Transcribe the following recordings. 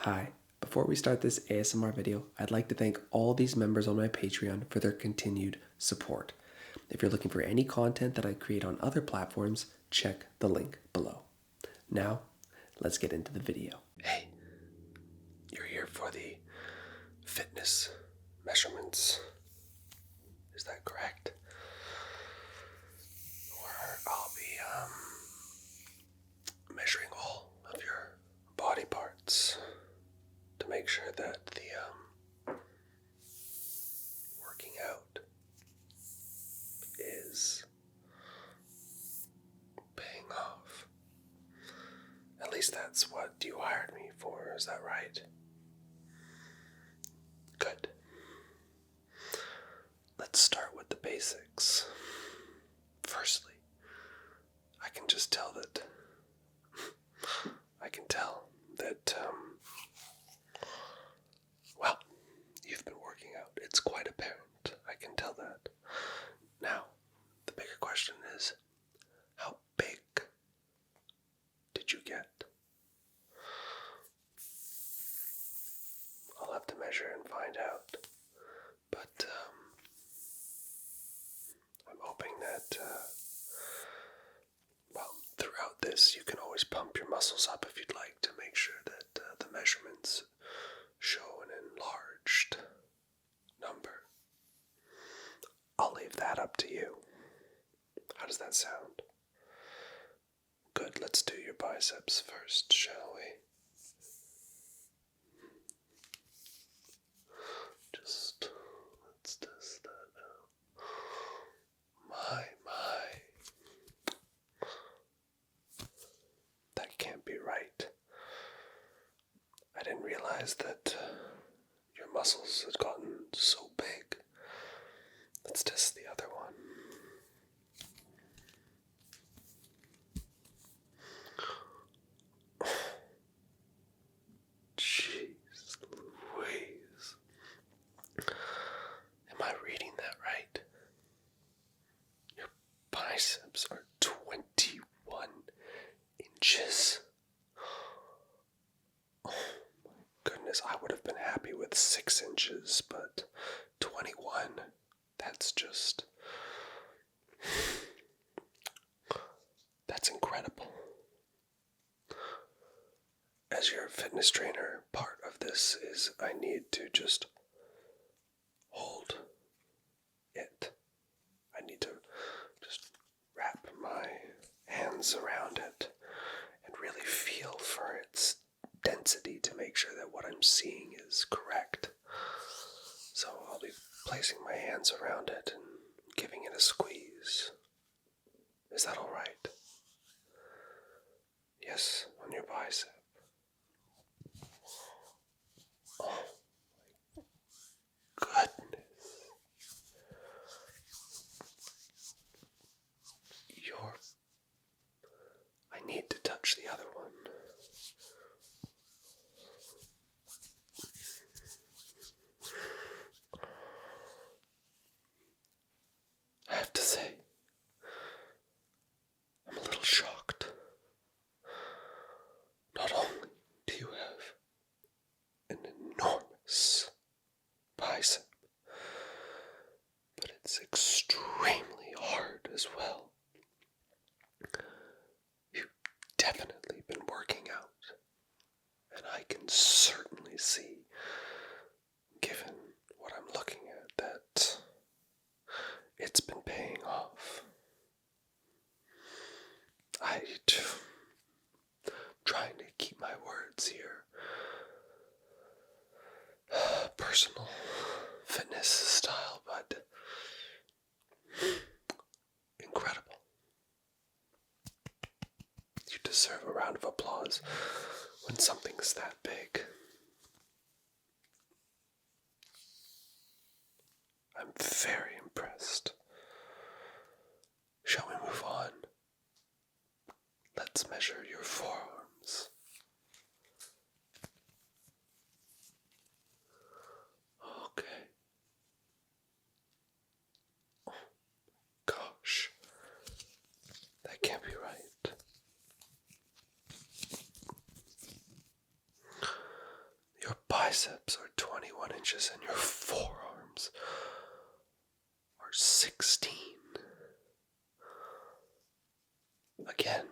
Hi, before we start this ASMR video, I'd like to thank all these members on my Patreon for their continued support. If you're looking for any content that I create on other platforms, check the link below. Now, let's get into the video. Hey, you're here for the fitness measurements. Is that correct? Where I'll be measuring all of your body parts to make sure that the working out is paying off. At least that's what you hired me for, is that right? Good. Let's start with the basics. Firstly, I can tell that, well, you've been working out. It's quite apparent. I can tell that. Now, the bigger question is, how big did you get? I'll have to measure and find out. But, I'm hoping that, throughout this, you can always pump your muscles up if you'd like to make sure that the measurements show an enlarged number. I'll leave that up to you. How does that sound? Good, let's do your biceps first, shall we? Let's test that out. My. That can't be right. I didn't realize that your muscles had gotten so big. Let's test the other one. Jeez Louise. Am I reading that right? Your biceps are 21 inches. Oh my goodness, I would have been happy with 6 inches, but 21, that's incredible. As your fitness trainer, part of this is I need to just hold it. I need to just wrap my hands around it and really feel for its density to make sure that what I'm seeing is correct. So I'll be placing my hands around it and giving it a squeeze. Is that all right? Yes, on your bicep. Oh my goodness. I need to touch the other one. I have to say, I'm a little shocked. Not only do you have an enormous bicep, but it's extremely hard as well. You've definitely been working out, and I can certainly see, given what I'm looking at, that it's been paying off. Trying to keep my words here. Personal fitness style, but incredible. You deserve a round of applause when something's that big. I'm very impressed. Shall we move on? Let's measure your forearms. Okay. Oh, gosh. That can't be right. biceps are 21 inches and your forearms are 16. Again,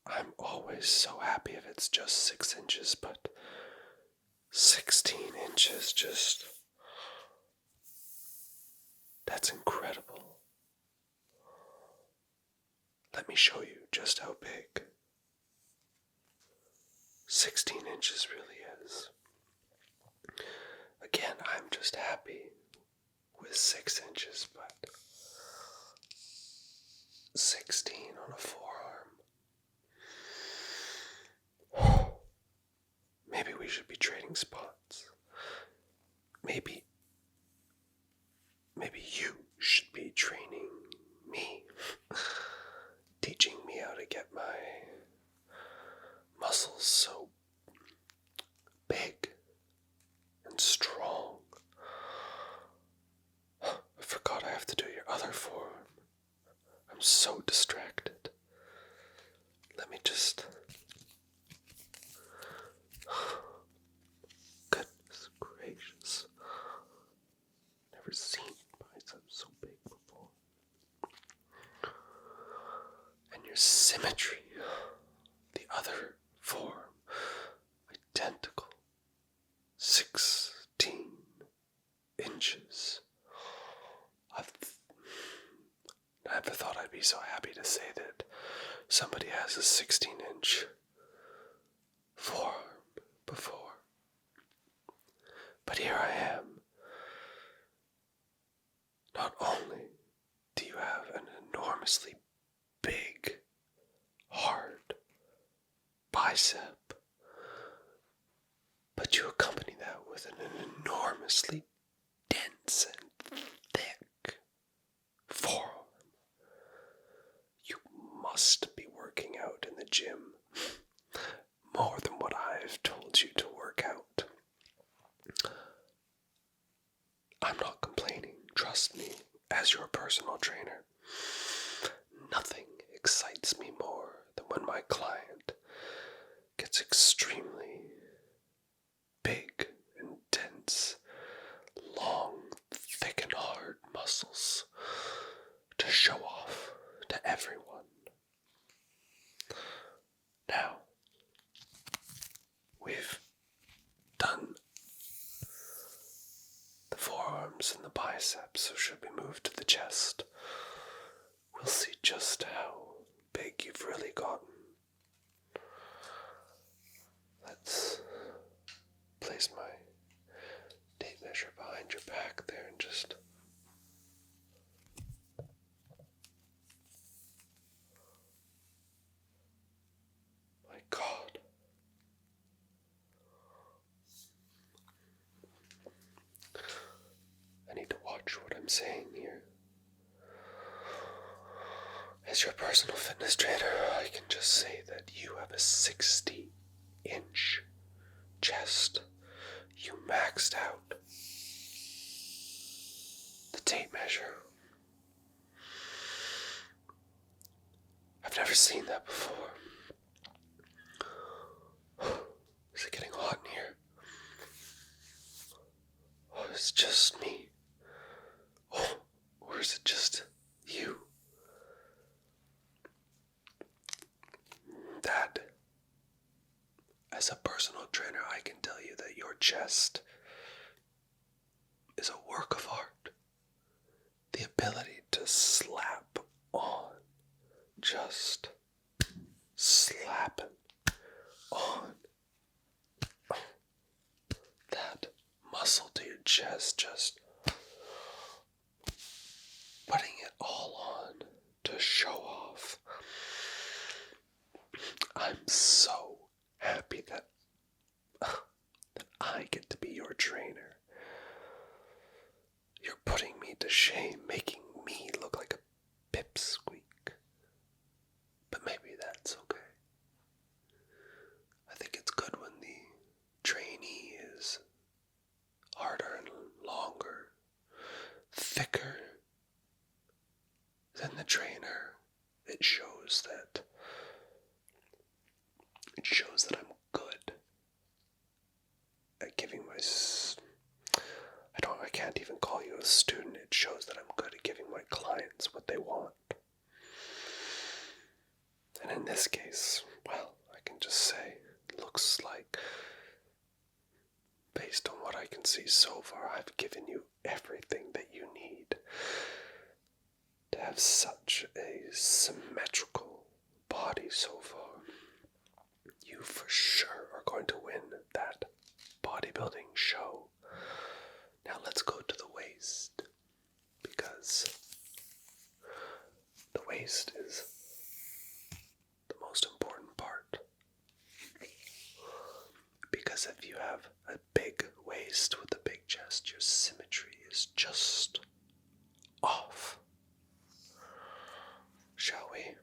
I'm always so happy if it's just 6 inches, but 16 inches just... that's incredible. Let me show you just how big 16 inches really is. Again, I'm just happy with 6 inches, but 16 on a forearm. Maybe we should be trading spots. Maybe you should be training me, teaching me how to get my muscles so big and strong. I forgot I have to do your other forearm. I'm so distracted. Let me just... Goodness gracious. Never seen biceps so big before. And your symmetry. The other forearm. Identical. 16 inches. I've never thought I'd be so happy to say that somebody has a 16-inch forearm before. But here I am. Not only do you have an enormously big, hard bicep, but you accompany that with an enormously dense and thick forearm. You must be working out in the gym more than what I've told you to work out. I'm not complaining, trust me, as your personal trainer. Nothing excites me more than when my client gets extremely big and dense, long, thick and hard muscles to show off to everyone. Now, we've done the forearms and the biceps, so should we move to the chest? We'll see just how big you've really gotten. Let's place my tape measure behind your back there and just... My God. I need to watch what I'm saying here. As your personal fitness trainer, I can just say that you have a 60-inch chest. You maxed out the tape measure. I've never seen that before. Is it getting hot in here? Oh, it's just me. Oh, or is it just you? That, as a personal trainer, I can tell you that your chest is a work of art. The ability to slap on, just slapping on that muscle to your chest, just putting it all on to show off. I'm so happy that I get to be your trainer. You're putting me to shame, making me look like a pipsqueak. But maybe that's okay. I think it's good when the trainee is harder and longer, thicker than the trainer. It shows that I'm good at at giving I can't even call you a student. It shows that I'm good at giving my clients what they want. And in this case, well, I can just say, it looks like, based on what I can see so far, I've given you everything that you need to have such a symmetrical body so far. You for sure are going to win that bodybuilding show. Now let's go to the waist, because the waist is the most important part. Because if you have a big waist with a big chest, your symmetry is just off. Shall we?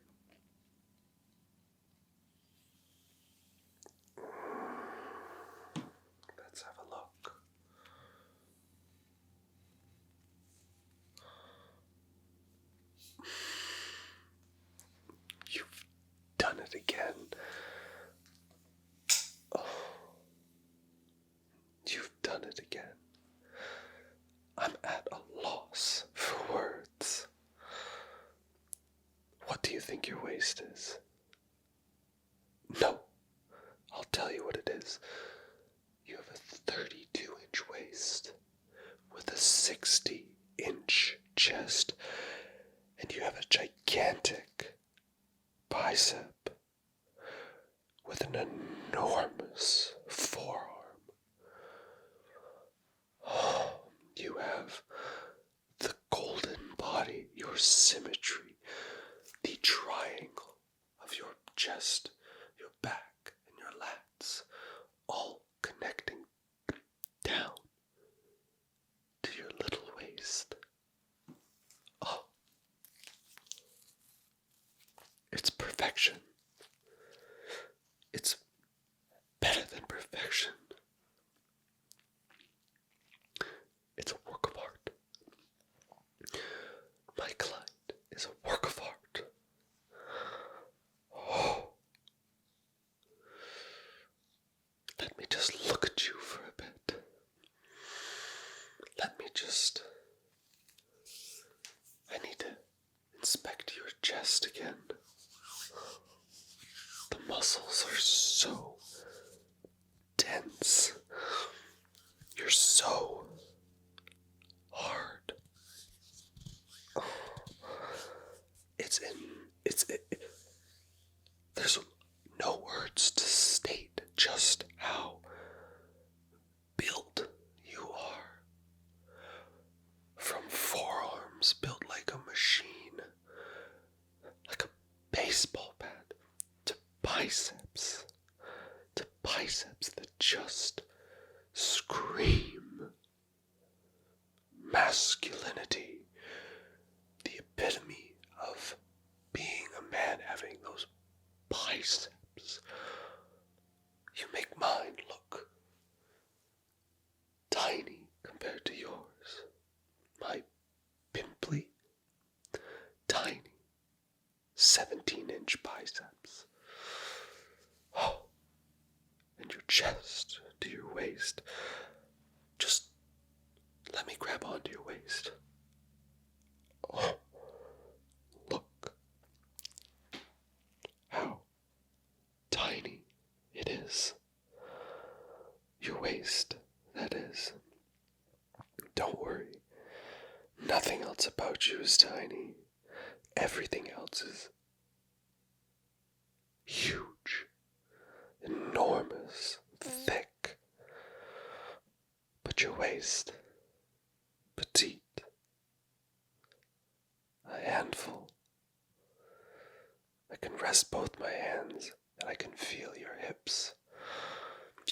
Let's have a look. You've done it again. Oh, you've done it again. I'm at a loss for words. What do you think your waist is? No, I'll tell you what it is. You have a 32-inch waist with a 60-inch chest, and you have a gigantic bicep with an enormous forearm. You have the golden body, your symmetry, the triangle of your chest, your back, and your lats, all connecting down to your little waist. Oh, it's perfection. It's better than perfection. It's a work of art. My client is a work of art. Oh. Let me just look at you for a bit. I need to inspect your chest again. The muscles are so dense. You're so hard. There's no words to state just how built you are. From forearms built like a machine, like a baseball bat, to biceps that just scream masculinity, the epitome of being a man having those biceps. You make mine look tiny compared to yours. My pimply, tiny 17-inch biceps. Oh, and your chest to your waist. Just let me grab onto your waist. Oh, look how tiny it is. Your waist, that is. Don't worry. Nothing else about you is tiny. Everything else is huge, enormous, thick. But your waist, petite, a handful. I can rest both my hands and I can feel your hips.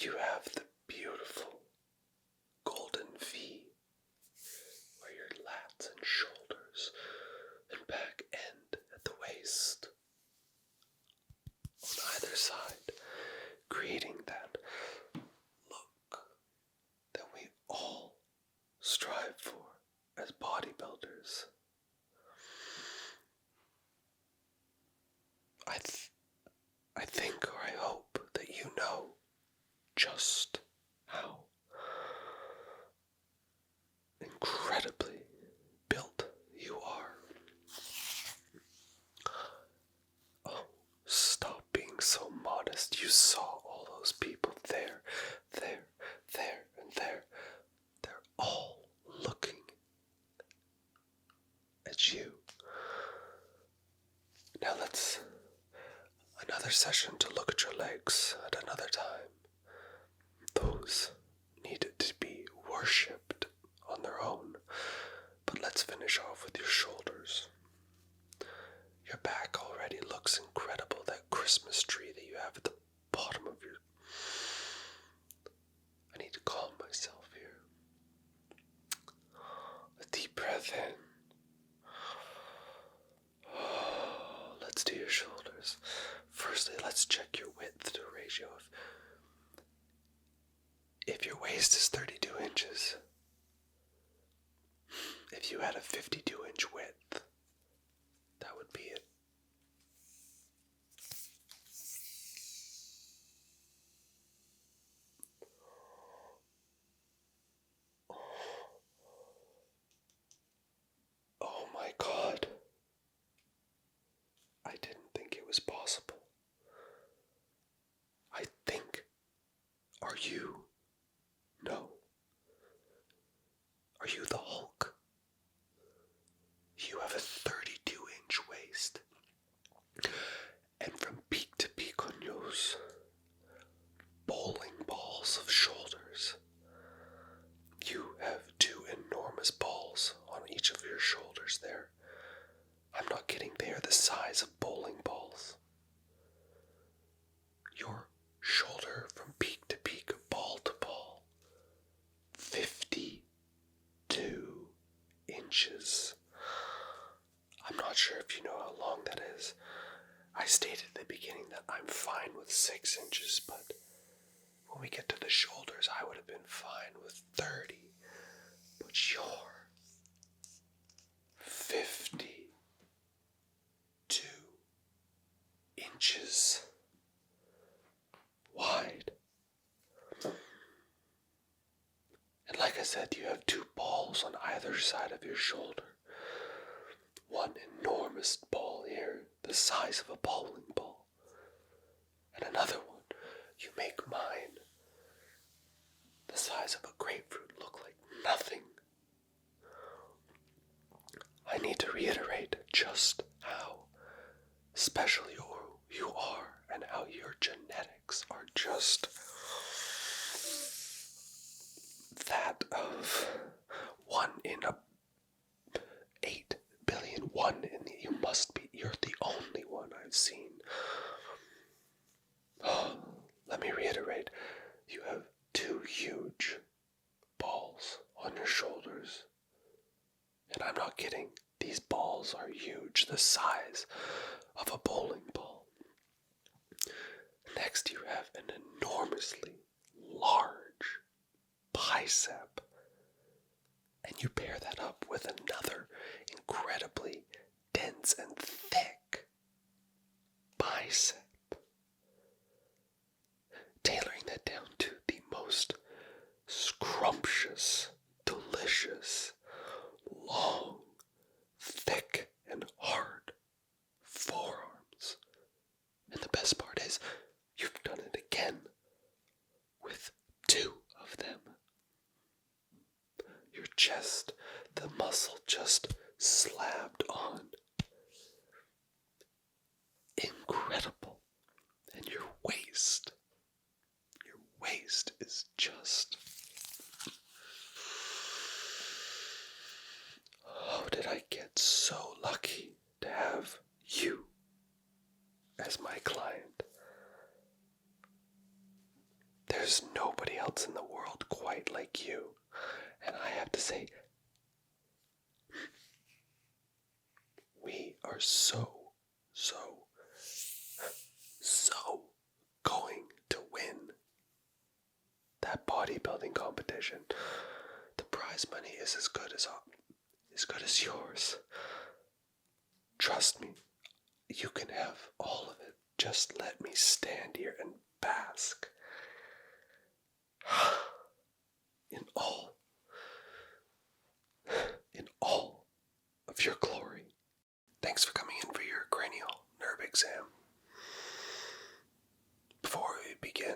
You have the beautiful golden V, where your lats and shoulders and back end at the waist on either side, creating that look that we all strive for as bodybuilders. I think, or I hope, that you know just session to look at your legs at another time. Those needed to be worshipped on their own. But let's finish off with your shoulders. Your back already looks incredible, that Christmas tree that you have at the bottom of your... I need to calm myself here. A deep breath in. Let's do your shoulders. Firstly, let's check your width to ratio. If your waist is 32 inches, if you had a 52-inch width, that would be it. Oh my God. I didn't think it was possible. I think. Are you? No. Are you the Hulk? You have a 32-inch waist. And from peak to peak on yours, bowling balls of shoulders. You have two enormous balls on each of your shoulders there. I'm not kidding, they are the size of bowling balls. Your shoulder from peak to peak, ball to ball, 52 inches. I'm not sure if you know how long that is. I stated at the beginning that I'm fine with 6 inches, but when we get to the shoulders, I would have been fine with 30. But you're 52 inches wide. And like I said, you have two balls on either side of your shoulder. One enormous ball here, the size of a bowling ball. And another one, you make mine, the size of a grapefruit, look like nothing. I need to reiterate just how special you are and how your genetics are just that of 1 in a 8 billion. You're the only one I've seen. Let me reiterate, you have two huge balls on your shoulders. And I'm not kidding, these balls are huge, the size of a bowling ball. Next, you have an enormously large bicep. And you pair that up with another incredibly dense and thick bicep. Tailoring that down to the most scrumptious, delicious, long, thick, and hard forearms. And the best part is, you've done it again with 2 of them. Your chest, the muscle just slabbed on. Incredible. And your waist is just... How did I get so lucky to have you as my client? There's nobody else in the world quite like you. And I have to say, we are so going to win that bodybuilding competition. The prize money is as good as yours. Trust me, you can have all of it. Just let me stand here and bask in all of your glory. Thanks for coming in for your cranial nerve exam. Before we begin,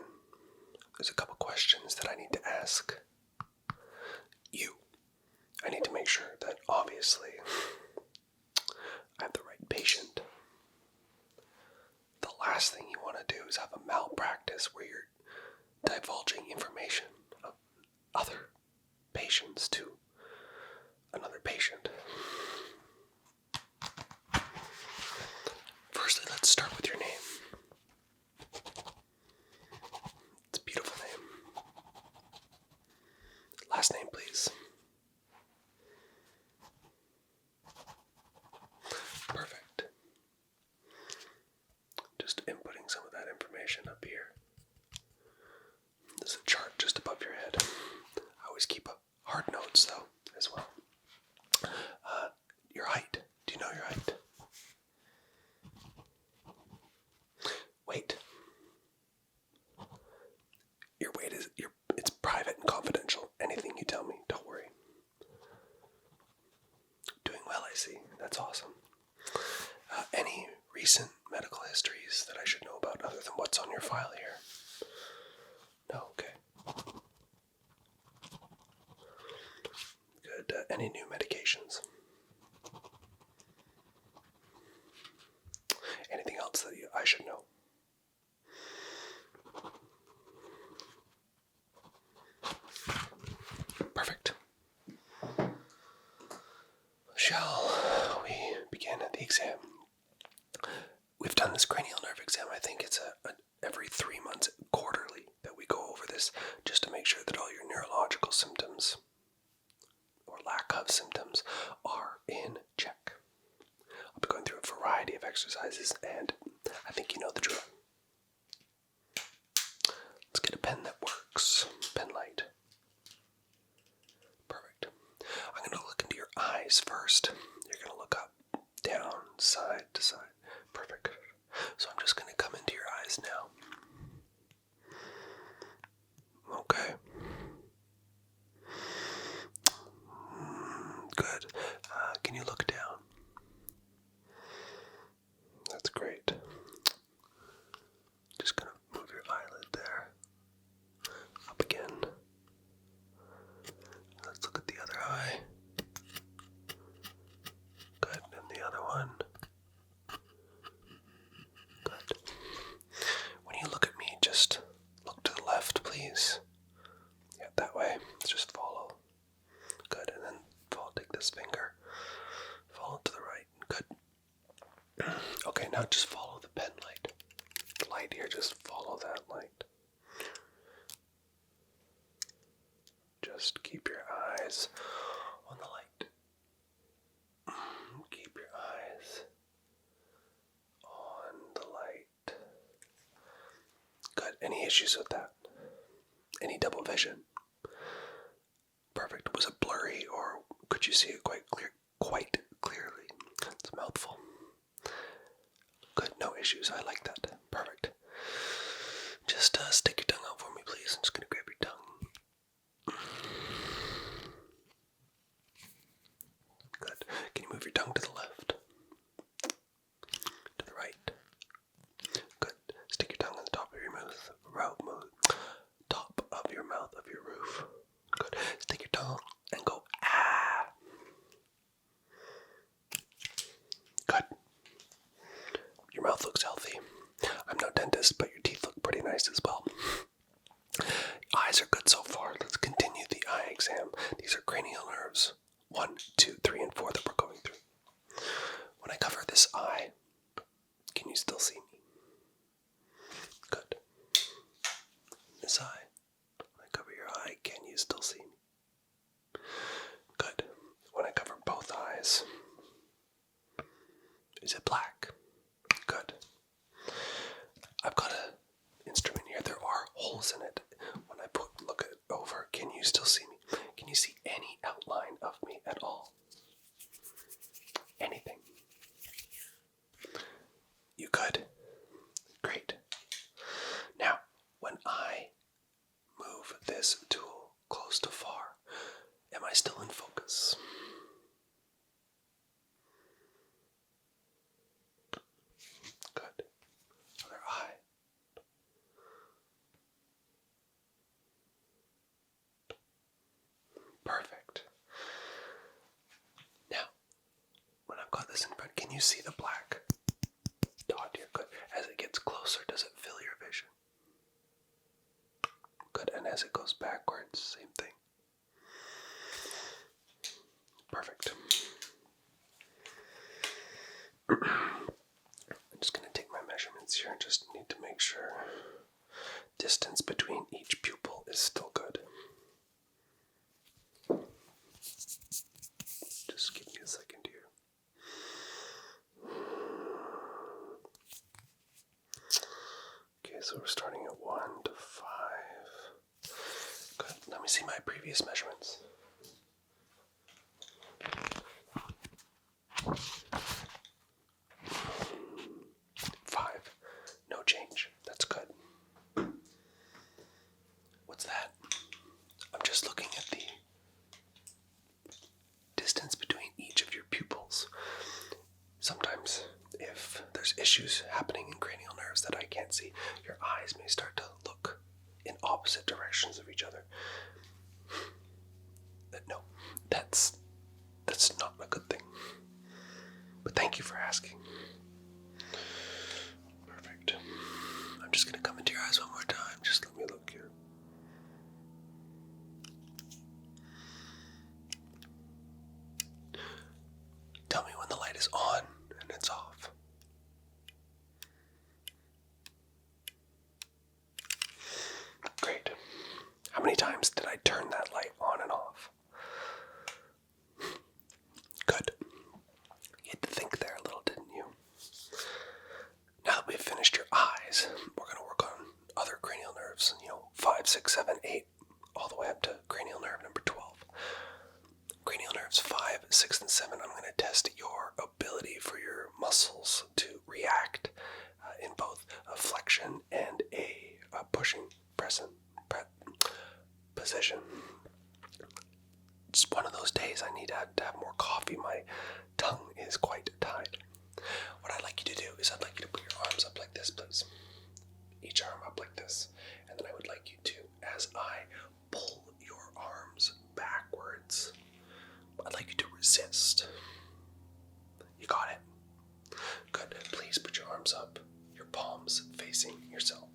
there's a couple questions that I need to ask you. I need to make sure that, obviously, I have the right patient. The last thing you want medications to another patient. Firstly, let's start with your name. It's a beautiful name. Last name, please. Perfect. Just inputting some of that information up here. There's a chart just above your head. I always keep hard notes, though, as well. Your height. Do you know your height? Weight. Your weight is it's private and confidential. Anything you tell me, don't worry. Doing well, I see. That's awesome. Any recent medical histories that I should know about other than what's on your file here? No? Okay. Good. Any new medications? Anything else that I should know? Perfect. Shall we begin the exam? We've done this cranial nerve exam. I think it's every 3 months, quarterly, that we go over this just to make sure that all your neurological symptoms or lack of symptoms are in check. I'll be going through a variety of exercises, and I think you know the drill. Let's get a pen that works. Pen light. Perfect. I'm going to look into your eyes first. You're going to look up, down, side to side. Perfect. So I'm just going to come into your eyes now. Okay. Good. Can you look down? That's great. Just going to move your eyelid there. Up again. Let's look at the other eye. Good. And the other one. Good. When you look at me, just look to the left, please. Yeah, that way. Just follow. Good. And then take this finger. Follow to the right. Good. Okay, now just follow the pen light. The light here, just follow that light. Just keep your eyes on the light. Keep your eyes on the light. Good. Any issues with that? Any double vision? Perfect. Was it blurry, or could you see it quite clearly? It's a mouthful. Good. No issues. I like that. Perfect. Just stick your tongue out for me, please. I'm just going to grab your tongue. Good. Can you move your tongue to the left? To the right? Good. Stick your tongue on the top of your mouth. Top of your mouth of your roof. Good. Stick your tongue and go, ah. Good. Your mouth looks healthy. I'm no dentist, but your teeth look pretty nice as well. Eyes are good so far. Let's continue the eye exam. These are cranial nerves 1, 2, 3, and 4 that we're going through. When I cover this eye, can you still see me? Good. This eye. When I cover your eye, can you still see me? Good. When I cover both eyes, is it black? Good. I've got an instrument here. There are holes in it. When I look it over, can you still see me? Can you see any outline of me at all? Anything? You could? Great. Now, when I move this tool close to far, am I still in focus? Good. Other eye. Perfect. Now, when I've got this in front, can you see the black dot here? Good. As it gets closer, does it fill your vision? Good. And as it goes backwards, same thing. Perfect. I'm just going to take my measurements here and just need to make sure distance between each pupil is still good. Just give me a second here. Okay, so we're starting at 1 to 5. Good. Let me see my previous measurements. 5. No change. That's good. What's that? I'm just looking at the distance between each of your pupils. Sometimes, if there's issues happening in cranial nerves that I can't see, your eyes may start to look in opposite directions of each other. No, that's not a good thing. But thank you for asking. Perfect. I'm just going to come into your eyes one more time. Just let me look here. Tell me when the light is on and it's off. Great. How many times did I turn that light on and off? Good. You had to think there a little, didn't you? Now that we've finished your eyes, we're going to work on other cranial nerves, 5, 6, 7, 8, all the way up to cranial nerve number 12. Cranial nerves 5, 6, and 7, I'm going to test your ability for your muscles to react in both a flexion and a pushing position. It's one of those days I need to have more coffee. My tongue is quite tied. What I'd like you to do is I'd like you to put your arms up like this, please. Each arm up like this. And then I would like you to, as I pull your arms backwards, I'd like you to resist. You got it? Good. Please put your arms up, your palms facing yourself.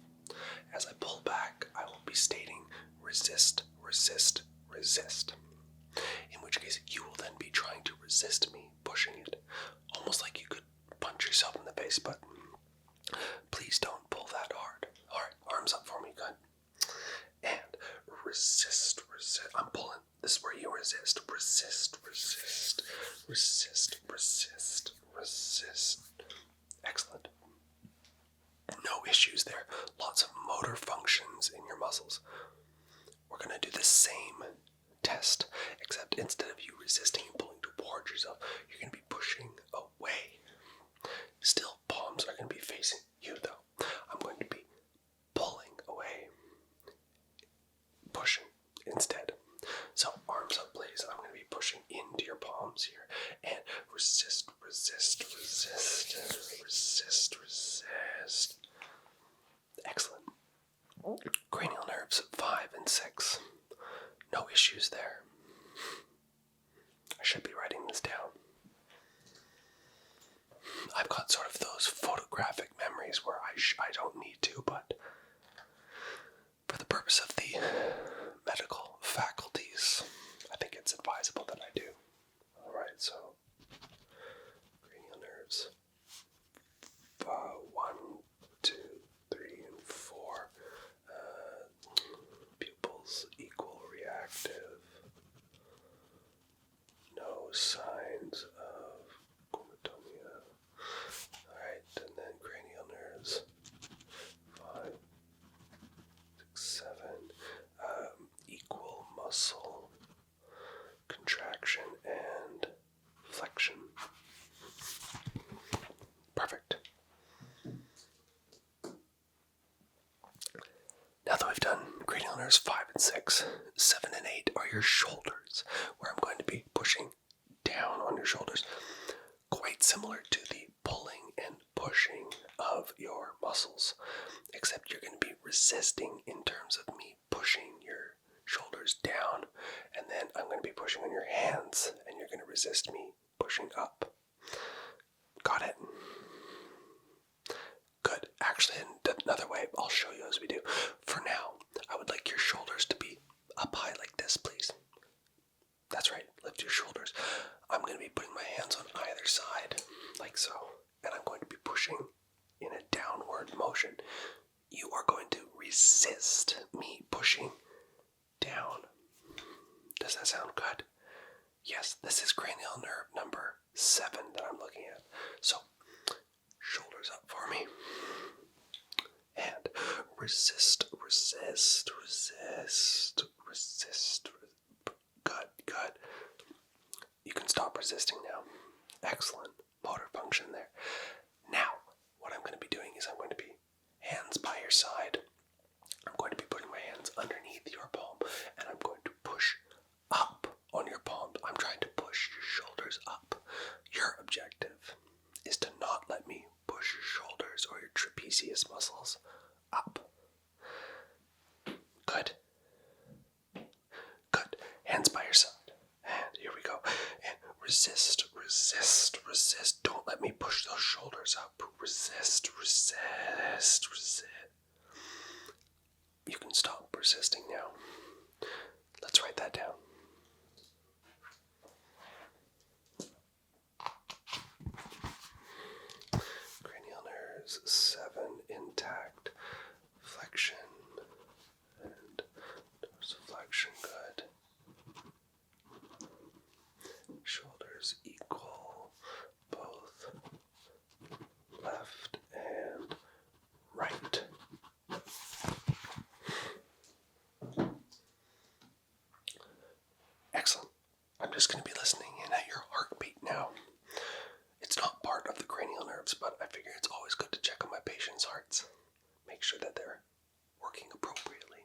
As I pull back, I will be stating resist, resist, resist. In which case, you will then be trying to resist me pushing it. Almost like you could punch yourself in the face, but please don't pull that hard. Alright, arms up for me, good. And resist, resist. I'm pulling. This is where you resist. Resist, resist, resist, resist, resist. Excellent. No issues there. Lots of motor functions in your muscles. We're going to do the same test, except instead of you resisting and pulling towards yourself, you're going to be pushing away. Still, palms are going to be facing you, though. I'm going to be pulling away, pushing instead. So, arms up, please. I'm going to be pushing into your palms here. And resist, resist, resist, resist, resist. Excellent. Cranial nerves 5 and 6. No issues there. I should be writing this down. I've got sort of those photographic memories where I don't need to, but for the purpose of the medical faculties, I think it's advisable that I do. Alright, so cranial nerves 1, 2, 3, and 4. Pupils equal reactive. No signs of chromatomia. Alright, and then cranial nerves 5, 6, 7. Equal muscle contraction and flexion. Perfect. Now that we've done cranial nerves 5 and 6, 7 and 8 are your shoulders, where I'm going to be pushing down on your shoulders. Quite similar to the pulling and pushing of your muscles, except you're going to be resisting in terms of me pushing your shoulders down, and then I'm going to be pushing on your hands, and you're going to resist me pushing up. Got it? Good. Actually, another way, I'll show you as we do. For now, I would like your shoulders to be up high like this, please. That's right. Lift your shoulders. Does that sound good? Yes, this is cranial nerve number 7 that I'm looking at. So, shoulders up for me. And resist. Good. You can stop resisting now. Excellent motor function there. Now, what I'm going to be doing is I'm going to be hands by your side. I'm going to be putting my hands underneath your palm, and I'm going to push up on your palm. I'm trying to push your shoulders up. Your objective is to not let me push your shoulders or your trapezius muscles up. Good. Hands by your side. And here we go. And resist. Don't let me push those shoulders up. Resist. You can stop resisting now. Let's write that down. Cranial nerves 7 intact. Flexion and dorsiflexion, good. Shoulders equal, both left and right. Excellent. I'm just going to be listening in at your heartbeat now. It's not part of the cranial nerves, but I figure it's always good to check on my patients' hearts. Make sure that they're working appropriately.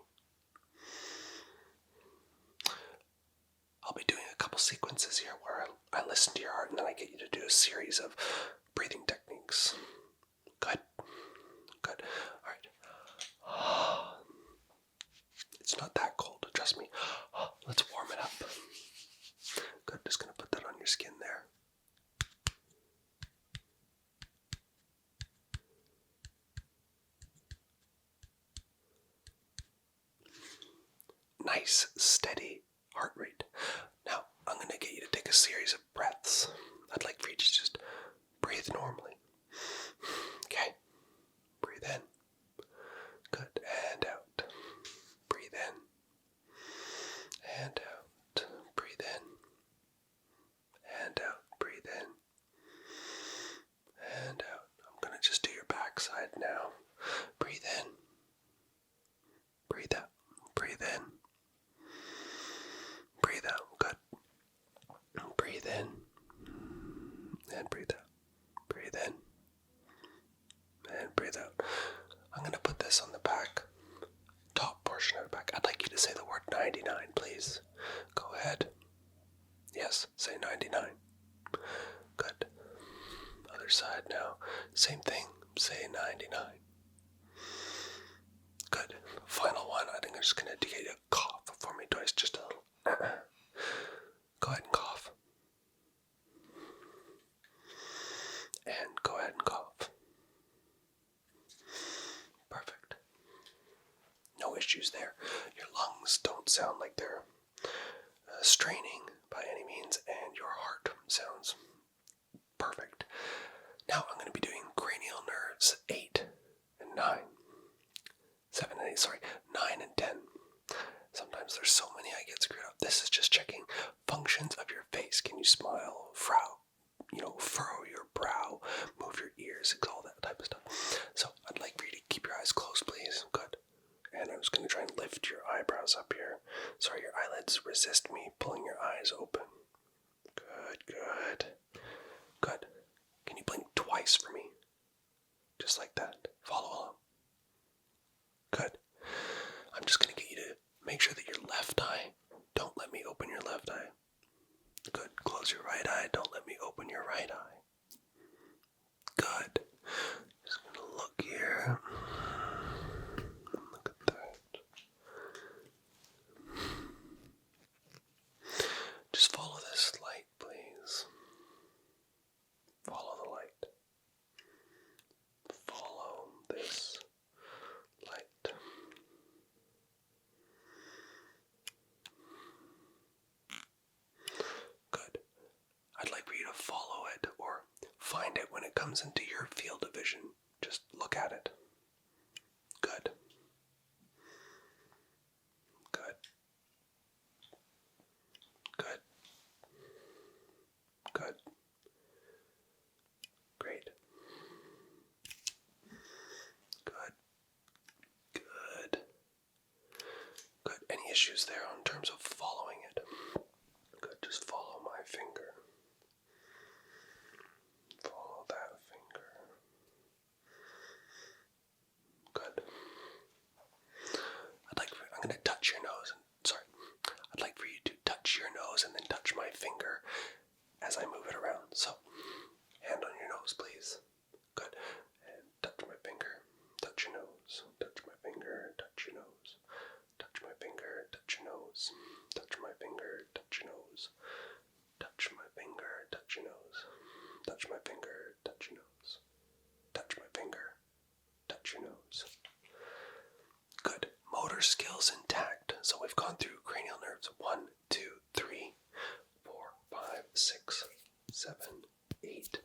I'll be doing a couple sequences here where I listen to your heart and then I get you to do a series of breathing techniques. Good. Alright. It's not that cold, trust me. Let's warm it up. Good, just going to put that on your skin there. Nice, steady heart rate. Now, I'm going to get you to take a series of breaths. I'd like for you to just breathe normally. Okay? Breathe in. Good. And out. Breathe in. And out. Breathe in. And out. Breathe in. And out. I'm going to just do your backside now. Breathe in. Breathe out. Breathe in. Breathe out. Good. Breathe in. And breathe out. Breathe in. And breathe out. I'm going to put this on the back. Top portion of the back. I'd like you to say the word 99, please. Go ahead. Yes, say 99. Good. Other side now. Same thing. Say 99. Good. Final one. I think I'm just going to get you a cough for me twice. Just a little. Go ahead and cough. And go ahead and cough. Perfect. No issues there. Your lungs don't sound like they're straining by any means, and your heart sounds perfect. Now I'm going to be doing cranial nerves 8 and 9. 7 and 8, sorry, 9 and 10. Sometimes there's so many I get screwed up. This is just checking functions of your face. Can you smile, frown, furrow your brow, move your ears, all that type of stuff. So I'd like for you to keep your eyes closed, please. Good. And I'm just going to try and lift your eyebrows up here. Sorry, your eyelids resist me pulling your eyes open. Good. Can you blink twice for me? Just like that. Follow along. Good. I'm just going to get you to make sure that your left eye, don't let me open your left eye. Good. Close your right eye. Don't let me open your right eye. Good. Just going to look here. Look at that. Just follow this light, please. Follow the light. Follow this light. Good. I'd like for you to follow it or find it when it comes into your field of vision. Just look at it. Good. Good. issues there in terms of following it. Good, just follow my finger. Follow that finger. Good. I'm going to touch your nose. I'd like for you to touch your nose and then touch my finger as I move it around. So, hand on your nose, please. Good. And touch my finger. Touch your nose. Touch my finger. Touch your nose. Touch my finger. Touch your nose. Touch my finger. Touch your nose. Touch my finger. Touch your nose. Touch my finger. Touch your nose. Touch my finger. Touch your nose. Good. Motor skills intact. So we've gone through cranial nerves 1, 2, 3, 4, 5, 6, 7, 8,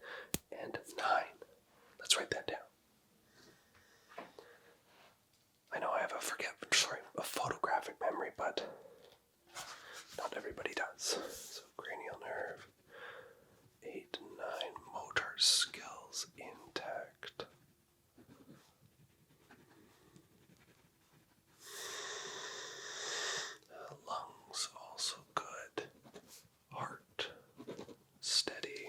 and 9. Let's write that down. I know I have a photographic memory, but not everybody does. So cranial nerve 8, 9, motor skills intact. Lungs also good. Heart steady.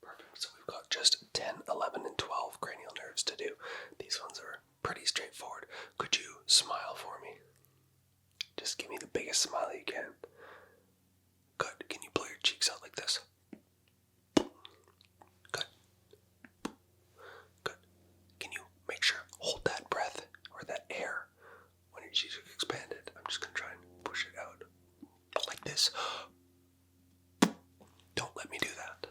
Perfect. So we've got just 10, 11, and 12 cranial nerves to do. These ones are pretty straightforward. Could you smile for me? Just give me the biggest smile you can. Good. Can you blow your cheeks out like this? Good. Good. Can you make sure, hold that breath or that air when your cheeks are expanded? I'm just going to try and push it out like this. Don't let me do that.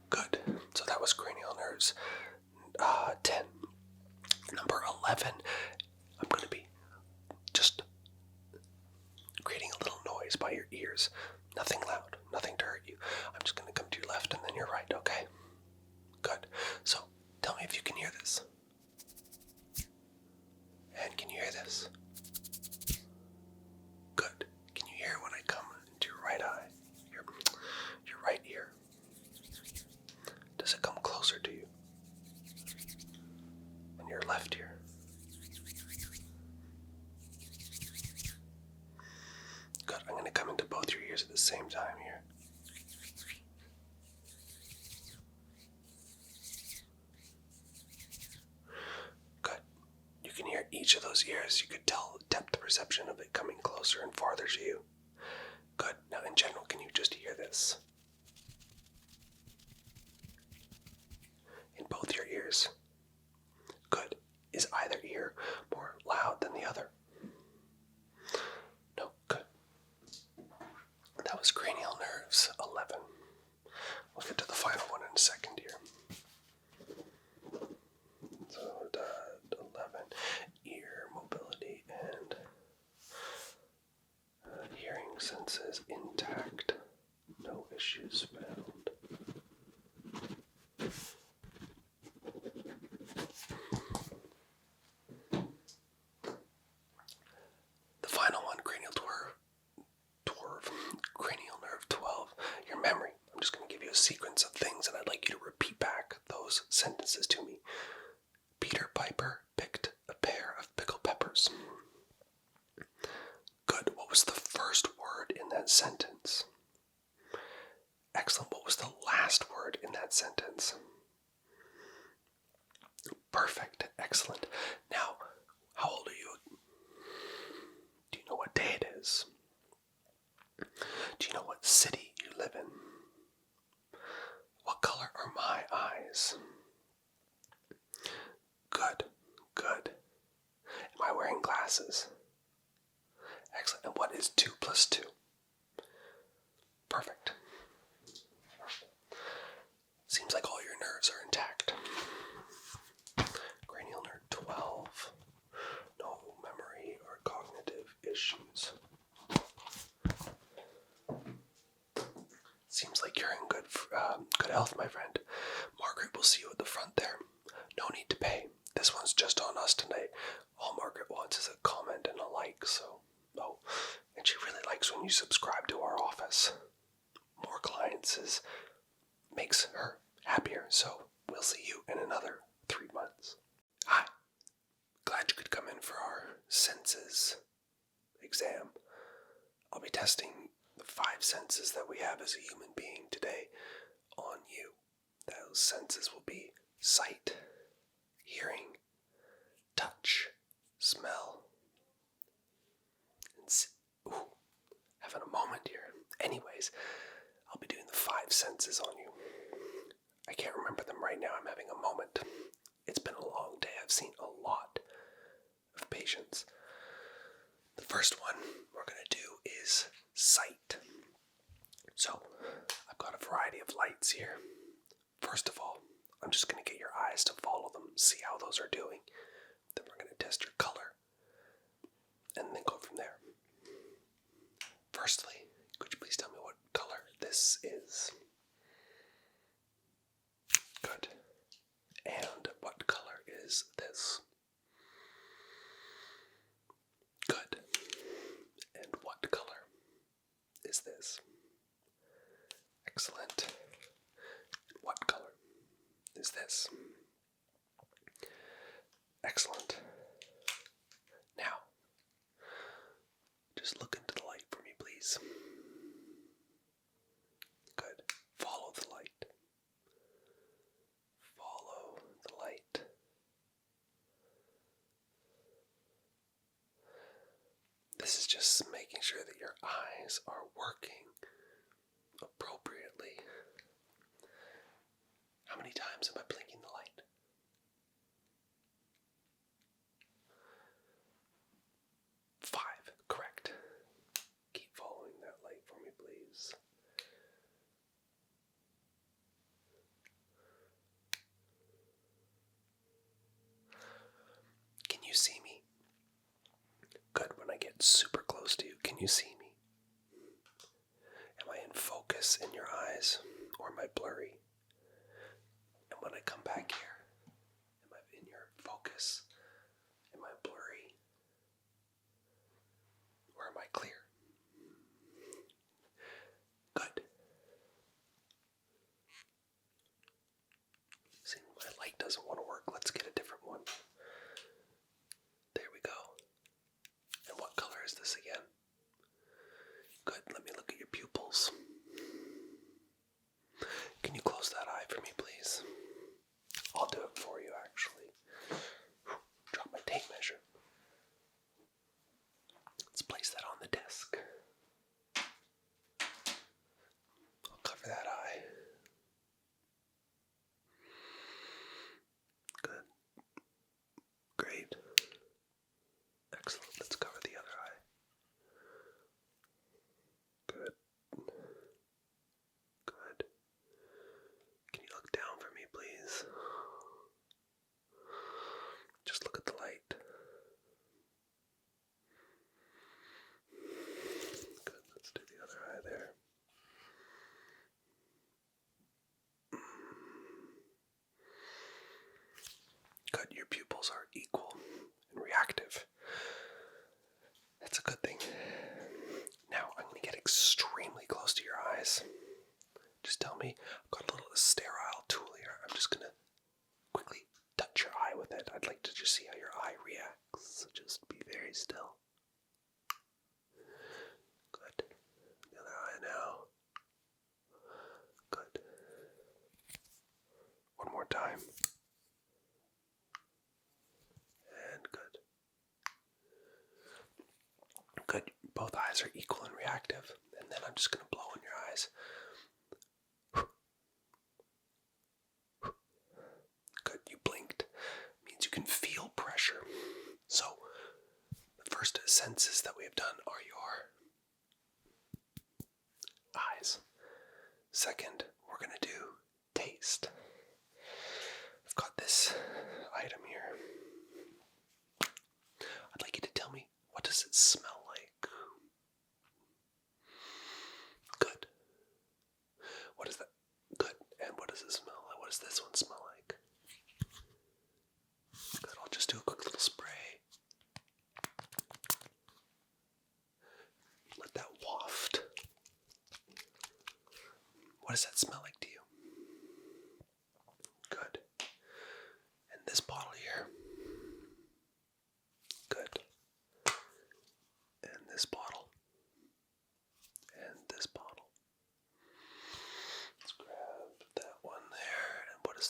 Good. So that was cranial nerves 10. Number 11, I'm going to be just creating a little noise by your ears. Nothing loud, nothing to hurt you. I'm just going to come to your left and then your right, okay? Good. So tell me if you can hear this. And can you hear this? Good. Can you hear when I come into your right eye? Your right ear? Does it come closer to you? And your left ear? Good. I'm going to come into both your ears at the same time here. Good. You can hear each of those ears. You could tell the depth perception of it coming closer and farther to you. Good. Now in general, can you just hear this? In both your ears. Good. Is either ear more loud than the other? No. Good. That was cranial nerves 11. We'll get to the final one in a second here. So, 11, ear mobility and hearing senses intact. No issues found. The final one, cranial nerve 12, your memory. I'm just going to give you a sequence of things and I'd like you to repeat back those sentences to me. Peter Piper picked a pair of pickled peppers. Good. What was the first word in that sentence? Excellent. What was the last word in that sentence? Perfect. Excellent. Now, how old are you? Do you know what day it is? Do you know what city you live in? What color are my eyes? Good. Good. Am I wearing glasses? Excellent. And what is 2 plus 2? Perfect. Seems like all your nerves are intact. Cranial nerve 12. No memory or cognitive issues. Seems like you're in good health, my friend. Margaret will see you at the front there. No need to pay. This one's just on us tonight. All Margaret wants is a comment and a like, so... Oh, and she really likes when you subscribe to our office. more clients makes her happier. So we'll see you in another 3 months. Hi, glad you could come in for our senses exam. I'll be testing the 5 senses that we have as a human being today on you. Those senses will be sight, hearing, touch, smell, and having a moment here. Anyways, I'll be doing the 5 senses on you. I can't remember them right now. I'm having a moment. It's been a long day. I've seen a lot of patients. The first one we're going to do is sight. So, I've got a variety of lights here. First of all, I'm just going to get your eyes to follow them, see how those are doing. Then we're going to test your color, and then go from there. Firstly, could you please tell me what color this is? Good. And what color is this? Good. And what color is this? Excellent. What color is this? Excellent. Now, just look into the light for me, please. Good. Follow the light. Follow the light. This is just making sure that your eyes are working appropriately. How many times am I blinking the light? 5, correct. Keep following that light for me, please. Can you see me? Good. When I get super close to you, can you see me? Am I in focus in your eyes, or am I blurry? And when I come back here, am I in your focus? Am I blurry? Or am I clear? Good. See, my light doesn't want to work. Let's get a different one. There we go. And what color is this again? Good. Let me look at your pupils. Can you close that eye for me, please? I'll do it for you, actually. Drop my tape measure. Let's place that on the desk. I'll cover that eye. Good. Great. Excellent. Let's cover the other eye. Good. Good. Can you look down for me, please? Just look at the light. Good. Let's do the other eye there. Good. Your pupils are equal and reactive. That's a good thing. Now I'm going to get extremely close to your eyes. Just tell me, I've got a little sterile tool here. I'm just going to quickly touch your eye with it. I'd like to just see how your eye reacts. So just be very still. Good. The other eye now. Good. One more time. And good. Good. Both eyes are equal and reactive. And then I'm just going to blow in your eyes. Good. You blinked. Means you can feel pressure. So, the first senses that we have done are your eyes. Second, we're going to do taste. I've got this item here. I'd like you to tell me, what does it smell like? Good. What is that? Good. And what does it smell like? What does this one smell like? Good. I'll just do a quick little spray. Let that waft.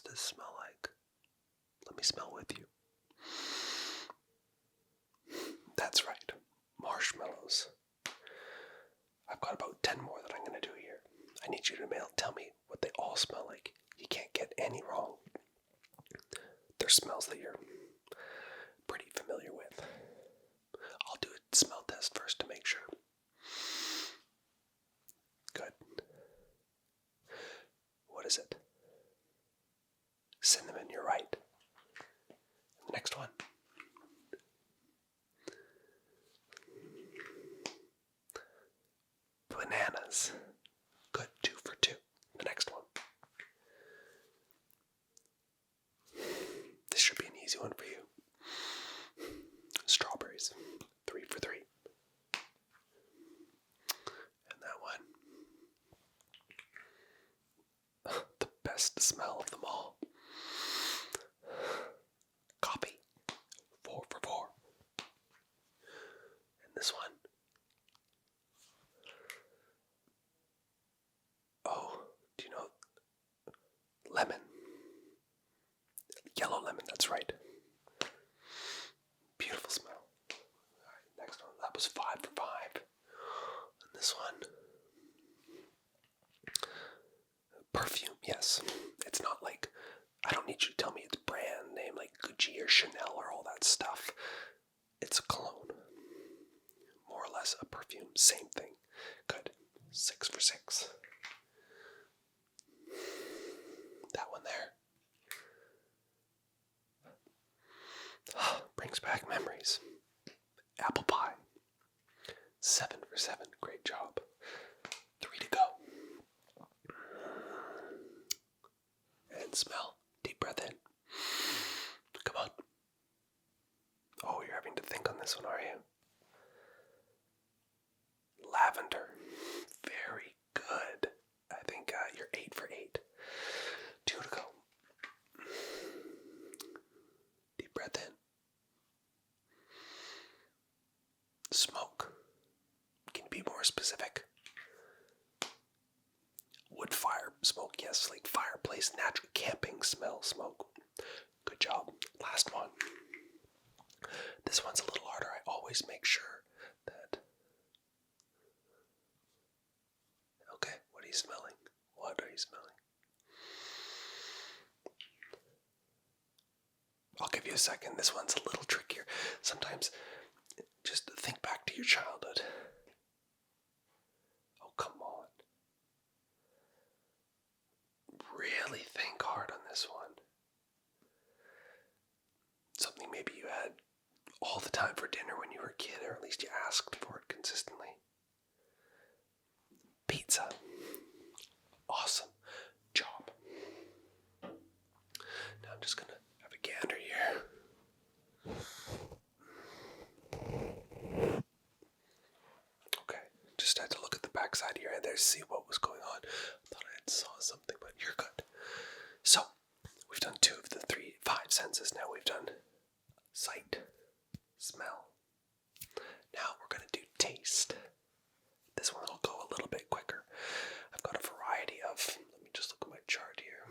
does this smell like? Let me smell with you. That's right, marshmallows. I've got about 10 more that I'm going to do here. I need you to tell me what they all smell like. You can't get any wrong. They're smells that you're pretty familiar with. I'll do a smell test first to make sure. Good. What is it? Cinnamon, you're right. Next one. Bananas. Good, 2 for 2. The next one. This should be an easy one for you. Strawberries. 3 for 3. And that one. The best smell of them all. Coffee. 4 for 4. And this one. Oh, do you know? Lemon. Yellow lemon, that's right. Beautiful smell. Alright, next one. That was 5 for 5. And this one. Perfume, yes. It's not like, I don't need you to tell me it's brand name like Gucci or Chanel or all that stuff. It's a cologne. More or less a perfume, same thing. Good. 6 for 6. That one there. Brings back memories. Apple pie. 7 for 7. Great job. 3 to go. And smell. Deep breath in. Come on. Oh, you're having to think on this one, are you? Lavender. Very good. I think you're 8 for 8. 2 to go. Deep breath in. Smoke. Can you be more specific? Wood fire smoke, yes, like fireplace, natural camping smell smoke. Good job. Last one. This one's a little harder. I always make sure that... Okay, what are you smelling? What are you smelling? I'll give you a second. This one's a little trickier. Sometimes, just think back to your childhood. Oh, come on. Really think hard on this one. Something maybe you had all the time for dinner when you were a kid, or at least you asked for it consistently. Pizza. Awesome job. Now I'm just gonna have a gander here. Okay, just had to look at the backside of your head there to see what was going on. I thought I saw something, but you're good. So, we've done 2 of the 5 senses now. We've done sight, smell. Now we're going to do taste. This one will go a little bit quicker. I've got a variety of, let me just look at my chart here.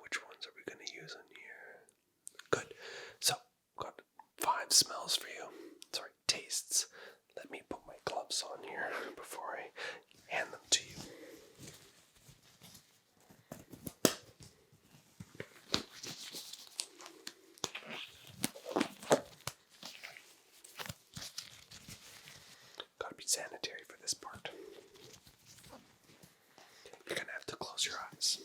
Which ones are we going to use on here? Good. So, I've got 5 smells for you. Sorry, tastes. Let me put my gloves on here before I hand them to you. Gotta be sanitary for this part. You're gonna have to close your eyes.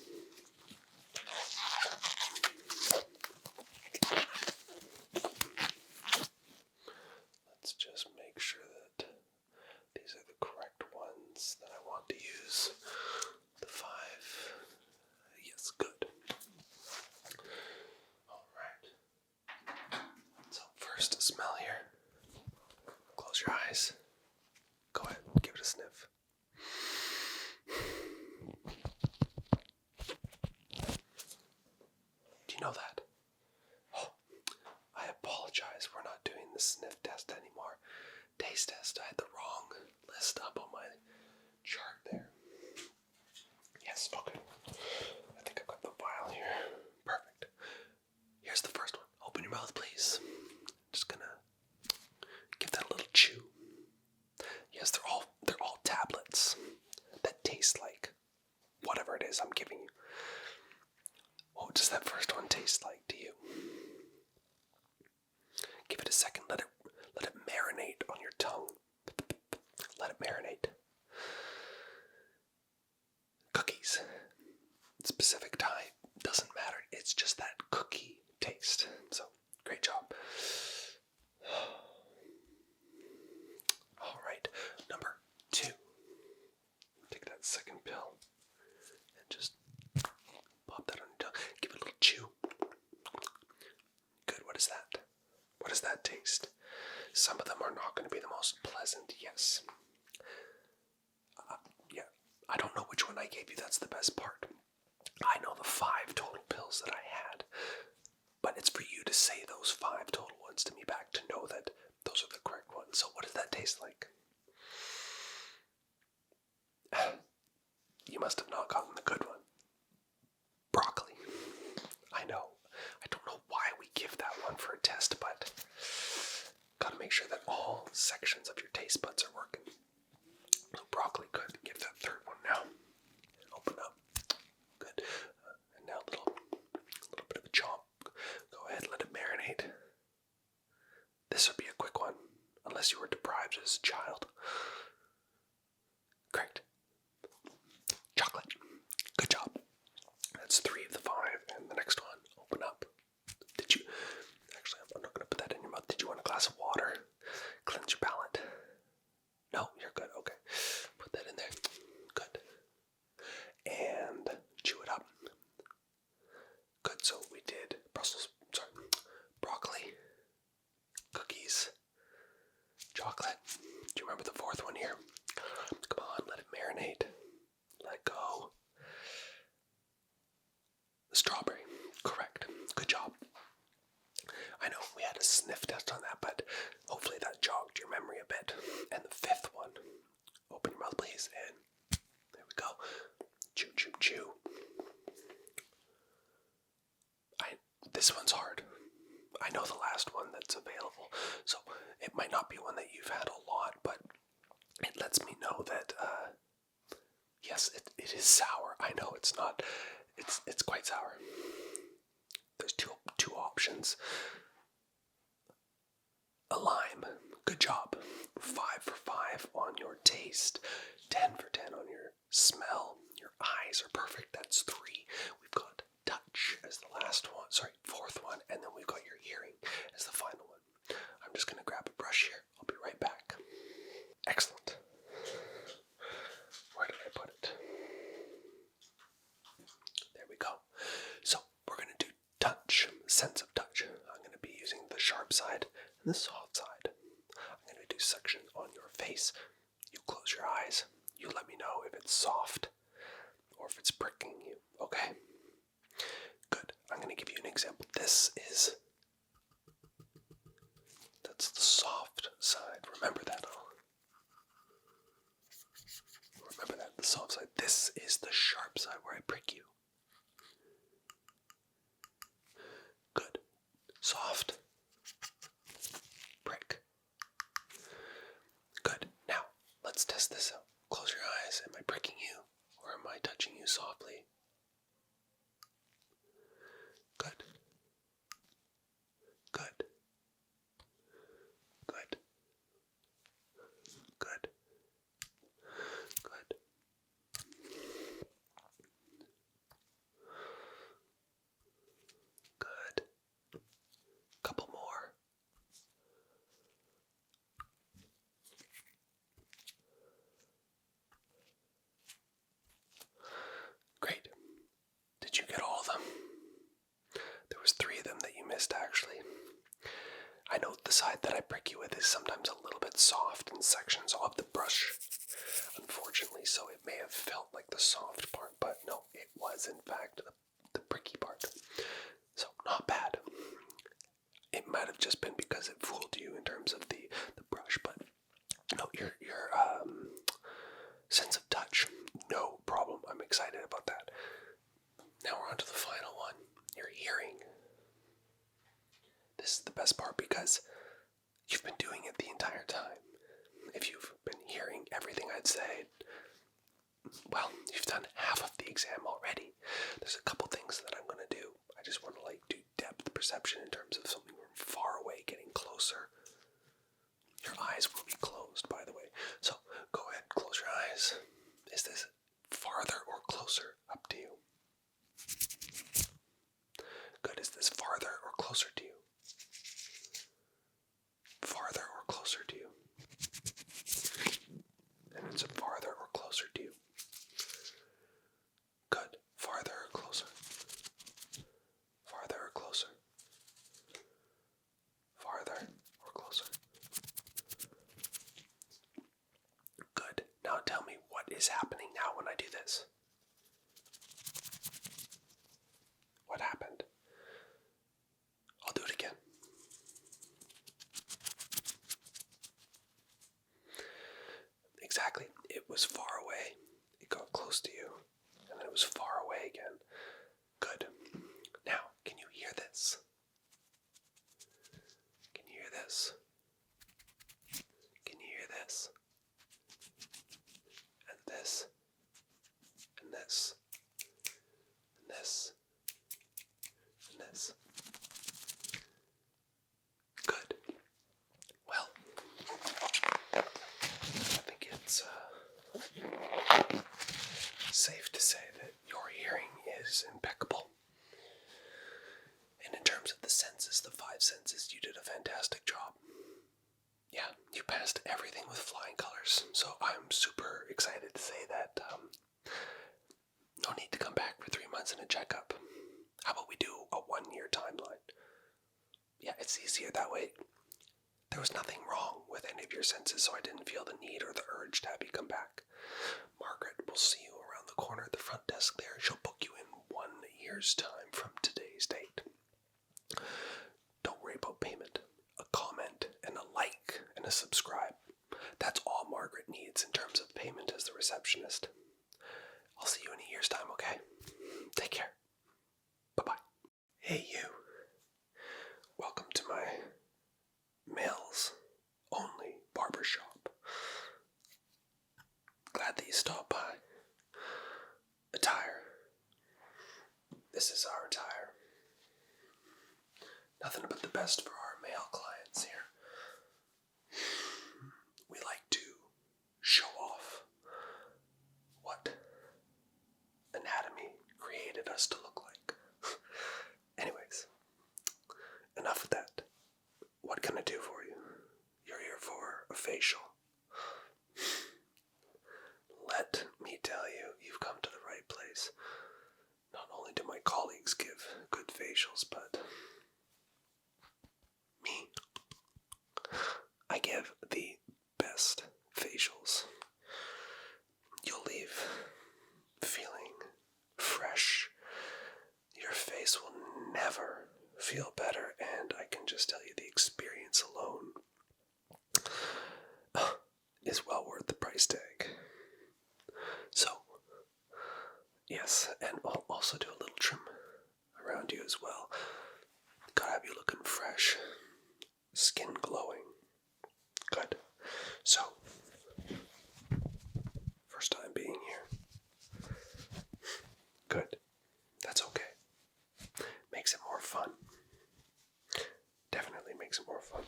Let's just make sure that these are the correct ones that I want to use. The 5. Yes, good. Alright. So first a smell here. Close your eyes. Go ahead, give it a sniff. Do you know that? Oh, I apologize. We're not doing the sniff test anymore. Taste test. I had the wrong list up on my chart there. Yes, it is I'm giving you. What does that first one taste like to you? Give it a second. Let it marinate on your tongue. Let it marinate. Cookies. Specific type doesn't matter. It's just that cookie taste. So, great job. All right, number 2. Take that second pill and just pop that on your tongue. Give it a little chew. Good. What is that? What does that taste? Some of them are not going to be the most pleasant. Yes. Yeah. I don't know which one I gave you. That's the best part. I know the 5 total pills that I had, but it's for you to say those 5 total ones to me back to know that those are the correct ones. So what does that taste like? You must have not gotten the good one. Broccoli. I know. I don't know why we give that one for a test, but gotta make sure that all sections of your taste buds are working. Broccoli, good. Give that third one now. Open up. Good. And now a little bit of a chomp. Go ahead, let it marinate. This would be a quick one, unless you were deprived as a child. Correct. Chocolate. Good job. That's 3 of the 5. And the next one, open up. Did you... Actually, I'm not going to put that in your mouth. Did you want a glass of water? Cleanse your palate. No, you're good. Okay. Put that in there. Good. And chew it up. Good. So we did broccoli, cookies, chocolate. Do you remember the 4th one here? Come on, let it marinate. Let it go. Strawberry. Correct. Good job. I know we had a sniff test on that, but hopefully that jogged your memory a bit. And the 5th one. Open your mouth, please, and there we go. Chew, chew, chew. This one's hard. I know the last one that's available, so it might not be one that you've had a lot, but it lets me know that, yes, it is sour. I know it's not. It's quite sour. There's two options. A lime. Good job. 5 for 5 on your taste. 10 for 10 on your smell. Your eyes are perfect. That's 3. We've got touch as the last one. Sorry, 4th one. And then we've got your hearing as the final one. I'm just going to grab a brush here. I'll be right back. Excellent. Where did I put it? There we go. So we're going to do touch, sense of touch. I'm going to be using the sharp side and the soft side. I'm going to do section on your face. You close your eyes. You let me know if it's soft or if it's pricking you. Okay? Good. I'm going to give you an example. That's the soft side. Remember that. Remember that, the soft side. This is the sharp side where I prick you. Good. Soft. Prick. Good. Now, let's test this out. Close your eyes. Am I pricking you or am I touching you softly? Good. Good. Good. Good. Good. Good. Couple more. Great. Did you get all of them? There was 3 of them that you missed, actually. I know the side that I prick you with is sometimes a little bit soft in sections of the brush, unfortunately, so it may have felt like the soft part, but no, it was in fact the pricky part. So, not bad. It might have just been because it fooled you in terms of the brush, but no, your sense of touch, no problem. I'm excited about that. Now we're on to the final one, your hearing. This is the best part because you've been doing it the entire time. If you've been hearing everything I'd say, well, you've done half of the exam already. There's a couple things that I'm going to do. I just want to do depth perception in terms of something from far away getting closer. Your eyes will be closed, by the way. So go ahead, close your eyes. Is this farther or closer? Up to you. Good. Is this farther or closer to you? Farther or closer to you? And is it farther or closer to you? Good. Farther or closer? Farther or closer? Farther or closer? Good. Now tell me what is happening now when I do this. What happened? I'll do it again. Exactly. It was far away. It got close to you. And then it was far away again. Good. Now, can you hear this? Can you hear this? Can you hear this? And this? And this? And this? And this? Good. Well, I think it's safe to say that your hearing is impeccable. And in terms of the senses, the 5 senses, you did a fantastic job. Yeah, you passed everything with flying colors. So I'm super excited to say that no need to come back for 3 months in a checkup. How about we do a 1-year timeline? Yeah, it's easier that way. There was nothing wrong with any of your senses, so I didn't feel the need or the urge to have you come back. Margaret will see you around the corner at the front desk there. She'll book you in 1 year's time from today's date. Don't worry about payment. A comment and a like and a subscribe. That's all Margaret needs in terms of payment as the receptionist. I'll see you in a year's time, okay? Take care. Bye-bye. Hey, you. Welcome to my males only barbershop. Glad that you stopped by. Attire. This is our attire. Nothing but the best for our male clients here. We like to show off what anatomy created us to look like. Anyways, enough of that. What can I do for you? You're here for a facial. Let me tell you, you've come to the right place. Not only do my colleagues give good facials, but me, I give the best facials. You'll leave feeling fresh. Your face will never feel better, and I can just tell you the experience alone is well worth the price tag. So, yes, and I'll also do a little trim around you as well. Gotta have you looking fresh, skin glowing. Good. So, first time being here. Good. That's okay. Makes it more fun. Definitely makes it more fun.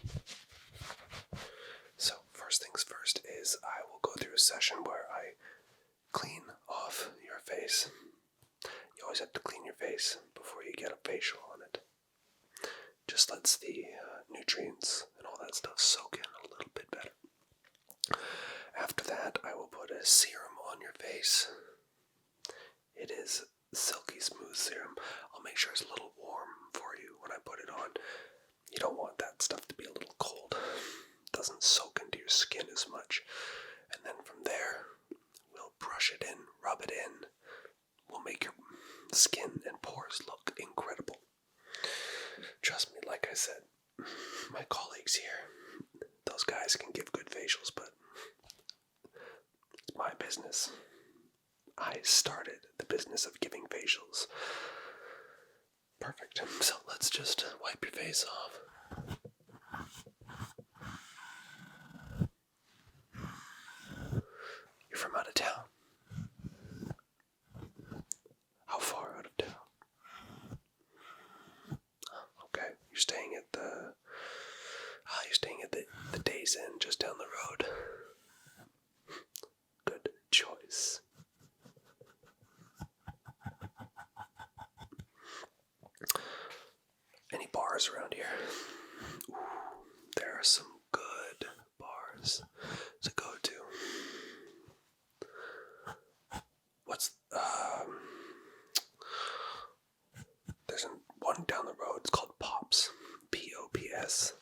So, first things first is I will go through a session where I clean off your face. You always have to clean your face before you get a facial on it. Just lets the nutrients and all that stuff soak in a little bit better. After that, I will put a serum on your face. It is silky smooth serum. I'll make sure it's a little warm for you when I put it on. You don't want that stuff to be a little cold. It doesn't soak into your skin as much. And then from there, we'll brush it in, rub it in. We'll make your skin and pores look incredible. Trust me, like I said, my colleagues here, those guys can give good facials, but it's my business. I started the business of giving facials. Perfect. So let's just wipe your face off. You're from out of town. bars around here. Ooh, there are some good bars to go to. There's one down the road. It's called Pops. Pops.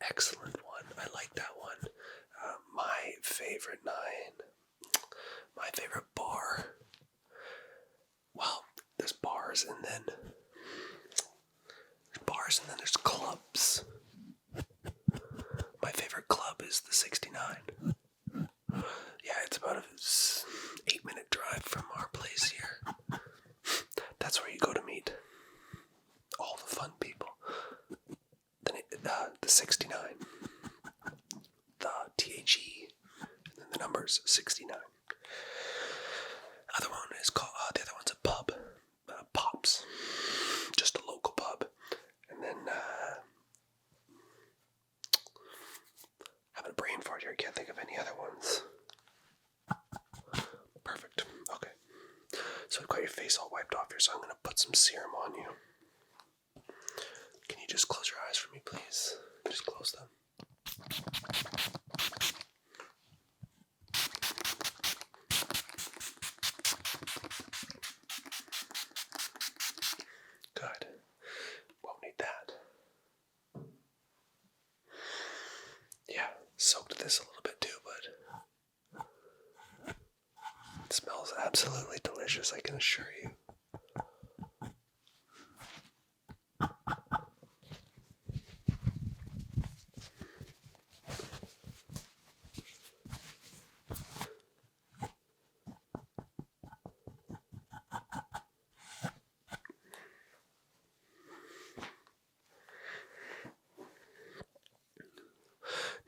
Excellent one. I like that one. My favorite bar. Well, there's bars and then there's clubs. My favorite club is the 69. Yeah, it's about an 8-minute drive from our place here. That's where you go to meet all the fun people. The 69, the THE, and then the numbers 69. The other one's a pub, Pops, just a local pub. And then having a brain fart here, I can't think of any other ones. Perfect. Okay. So I've got your face all wiped off here, so I'm going to put some serum on you. Can you just close your eyes for me, please? Just close them. Good. Won't need that. Yeah, soaked this a little bit too, but it smells absolutely delicious, I can assure you.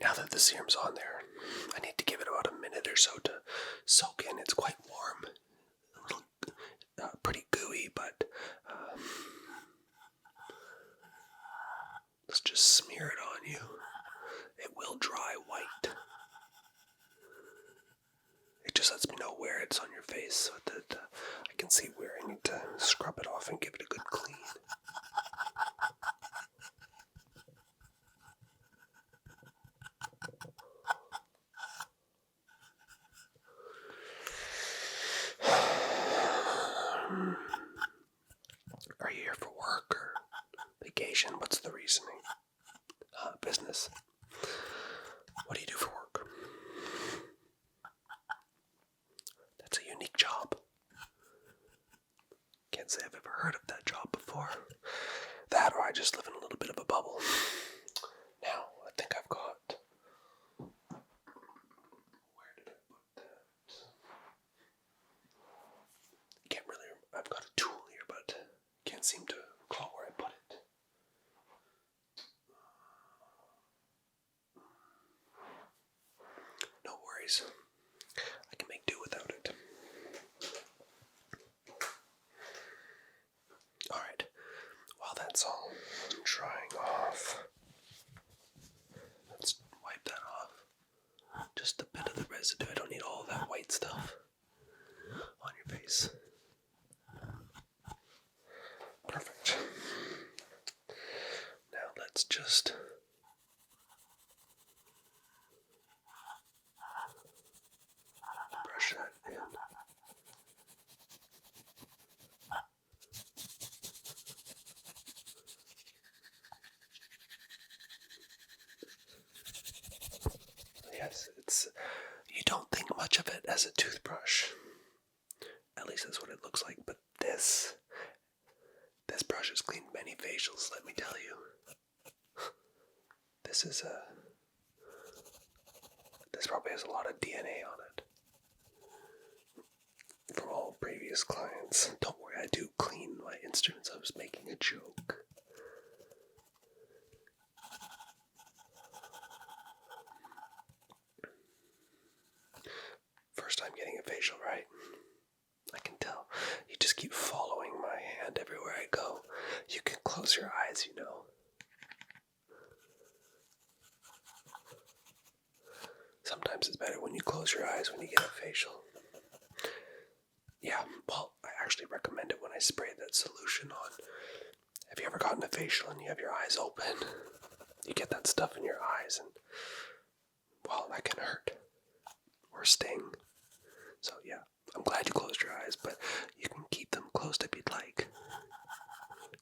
Now that the serum's on there, I need to give it about a minute or so to soak in. It's quite warm, a little pretty gooey, but let's just smear it on you. It will dry white. It just lets me know where it's on your face so that I can see where I need to scrub it off and give it a good clean. Are you here for work or vacation? What's the reasoning? Business. What do you do for work? That's a unique job. Can't say I've ever heard of that job before. That or I just live in a little bit of a bubble. Now, I think I've got... Where did I put that? Can't really... I've got a tool here, but can't seem to recall where I put it. No worries. I can make do without it. Alright. While that's all drying off, let's wipe that off. Just a bit of the residue. I don't need all that white stuff on your face. Perfect. Now let's just brush that in. Yes, you don't think much of it as a toothbrush. At least that's what it looks like, but this brush has cleaned many facials, let me tell you. This probably has a lot of DNA on it. From all previous clients. Don't worry, I do clean my instruments. I was making a joke. First time getting a facial, right? I can tell. You just keep following my hand everywhere I go. You can close your eyes, you know. Sometimes it's better when you close your eyes when you get a facial. Yeah, well, I actually recommend it when I spray that solution on. Have you ever gotten a facial and you have your eyes open? You get that stuff in your eyes and, well, that can hurt or sting. So yeah, I'm glad you closed your eyes, but you can keep them closed if you'd like.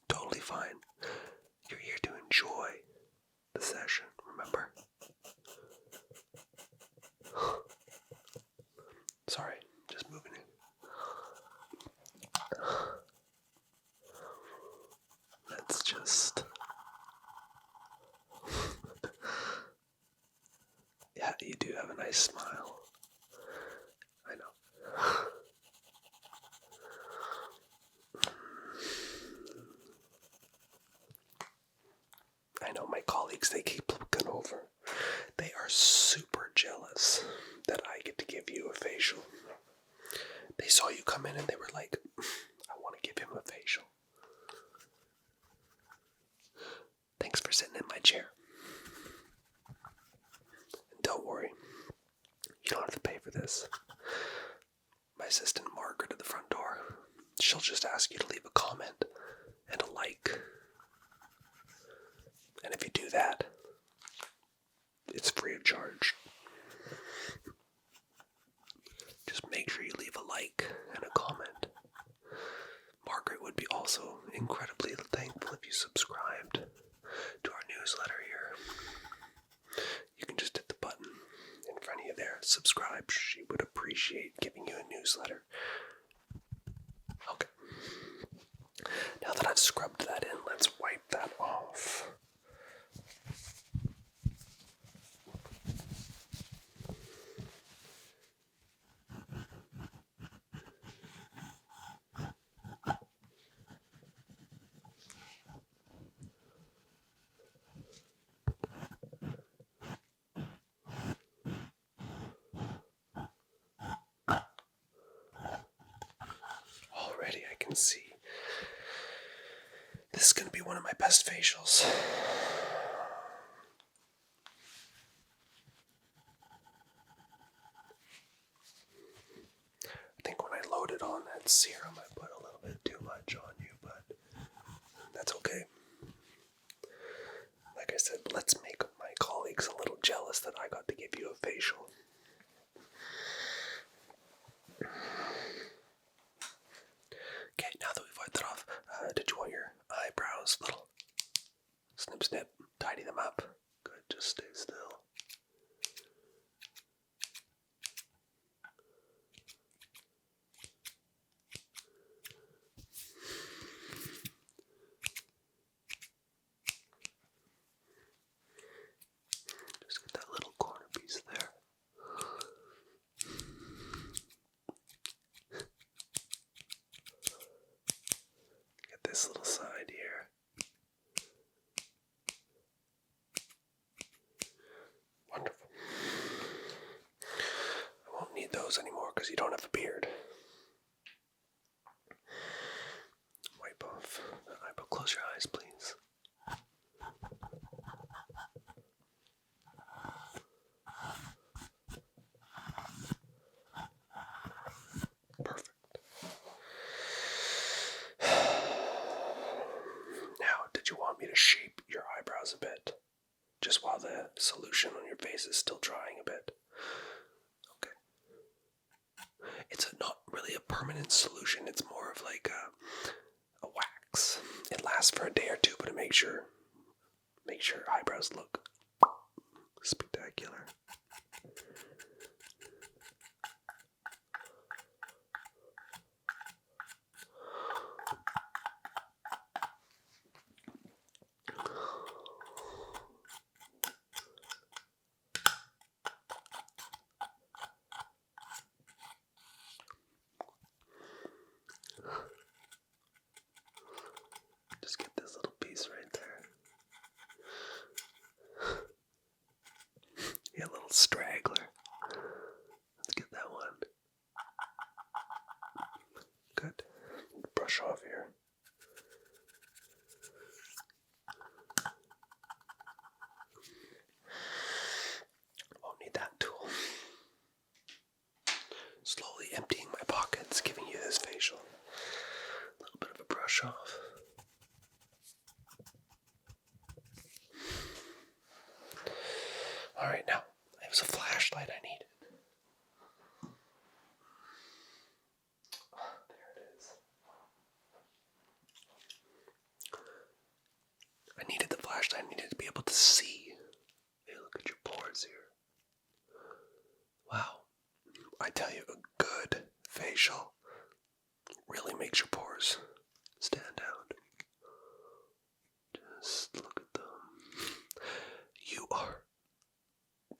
Totally fine. You're here to enjoy the session, remember? Sorry, just moving in. Let's just... Yeah, you do have a nice smile. I know. I know my colleagues, they keep looking over. They are super jealous that I get to give you a facial. They saw you come in and they were like, I want to give him a facial. Thanks for sitting in my chair. And don't worry, you don't have to pay for this. My assistant Margaret at the front door, she'll just ask you to leave a comment and a like. And if you do that, it's free of charge. Just make sure you leave a like and a comment. Margaret would be also incredibly thankful if you subscribed to our newsletter here. You can just hit the button in front of you there, subscribe. She would appreciate giving you a newsletter. Okay. Now that I've scrubbed that in, let's wipe that off. Already I can see this is going to be one of my best facials. I think when I loaded on that serum, I put a little bit too much on you, but that's okay. Like I said, let's make my colleagues a little jealous that I got to give you a facial. Okay, now that we've wiped it off, did you want your eyebrows little snip snip, tidy them up? Good, just stay still. Just get that little corner piece there. Get this little side here. Wonderful. I won't need those anymore because you don't have a beard. Wipe off the eyebrow. Close your eyes, please. Perfect. Now, did you want me to shape your eyebrows a bit? Just while the solution on your face is still drying a bit. Okay. It's not really a permanent solution. It's more of like a wax. It lasts for a day or two, but it makes your eyebrows look spectacular. Just get this little piece right there. Yeah, a little straggler. Let's get that one. Good. Brush off here. Won't need that tool. Slowly emptying my pockets, giving you this facial. A little bit of a brush off. First, I needed to be able to see. Hey, look at your pores here. Wow. I tell you, a good facial really makes your pores stand out. Just look at them. You are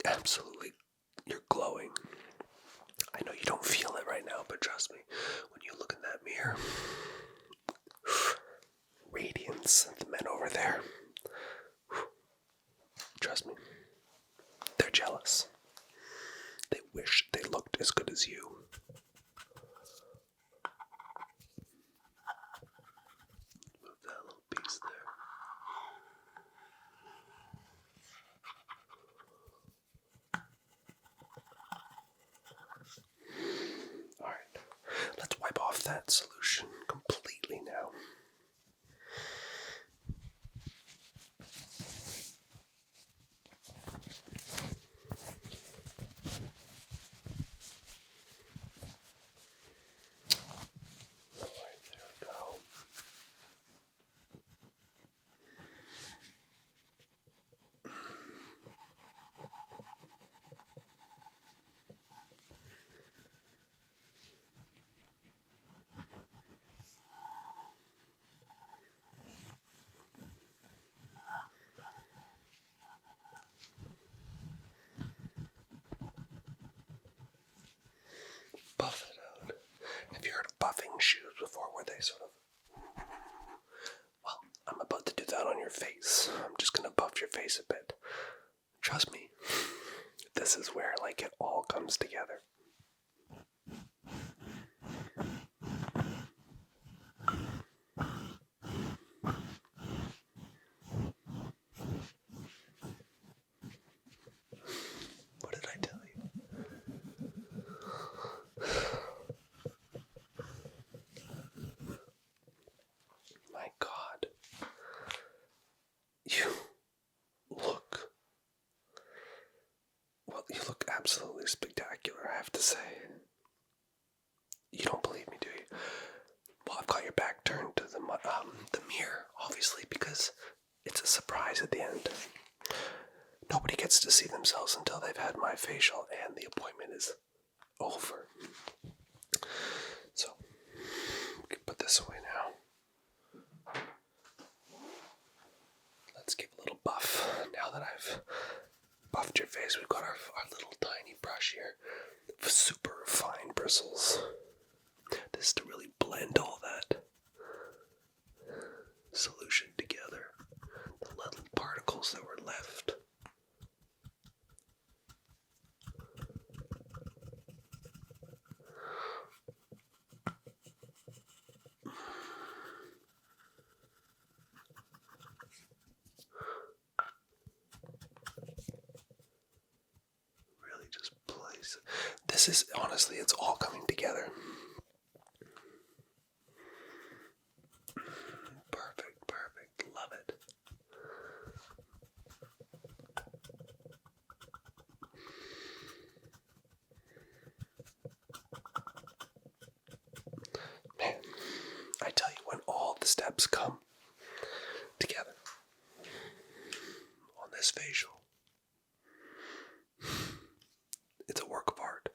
absolutely, you're glowing. I know you don't feel it right now, but trust me, when you look in that mirror, radiance, the men over there, trust me, they're jealous. They wish they looked as good as you. Move that little piece there. Alright, let's wipe off that solution completely now. Buff it out. Have you heard of buffing shoes before, where they sort of... Well, I'm about to do that on your face. I'm just gonna buff your face a bit. Trust me, this is where, like, it all comes together. What did I tell you? My God. You look... Well, you look absolutely spectacular, I have to say. You don't believe me, do you? Well, I've got your back turned to the mirror, obviously, because it's a surprise at the end. Nobody gets to see themselves until they've had my facial and the appointment is over. So, we can put this away now. Let's give a little buff. Now that I've buffed your face, we've got our little tiny brush here with super fine bristles. This is to really blend all that solution together. The little particles that were left. Really just place it. This is, honestly, it's all coming together. Perfect, perfect. Love it. Man, I tell you, when all the steps come together on this facial, it's a work of art.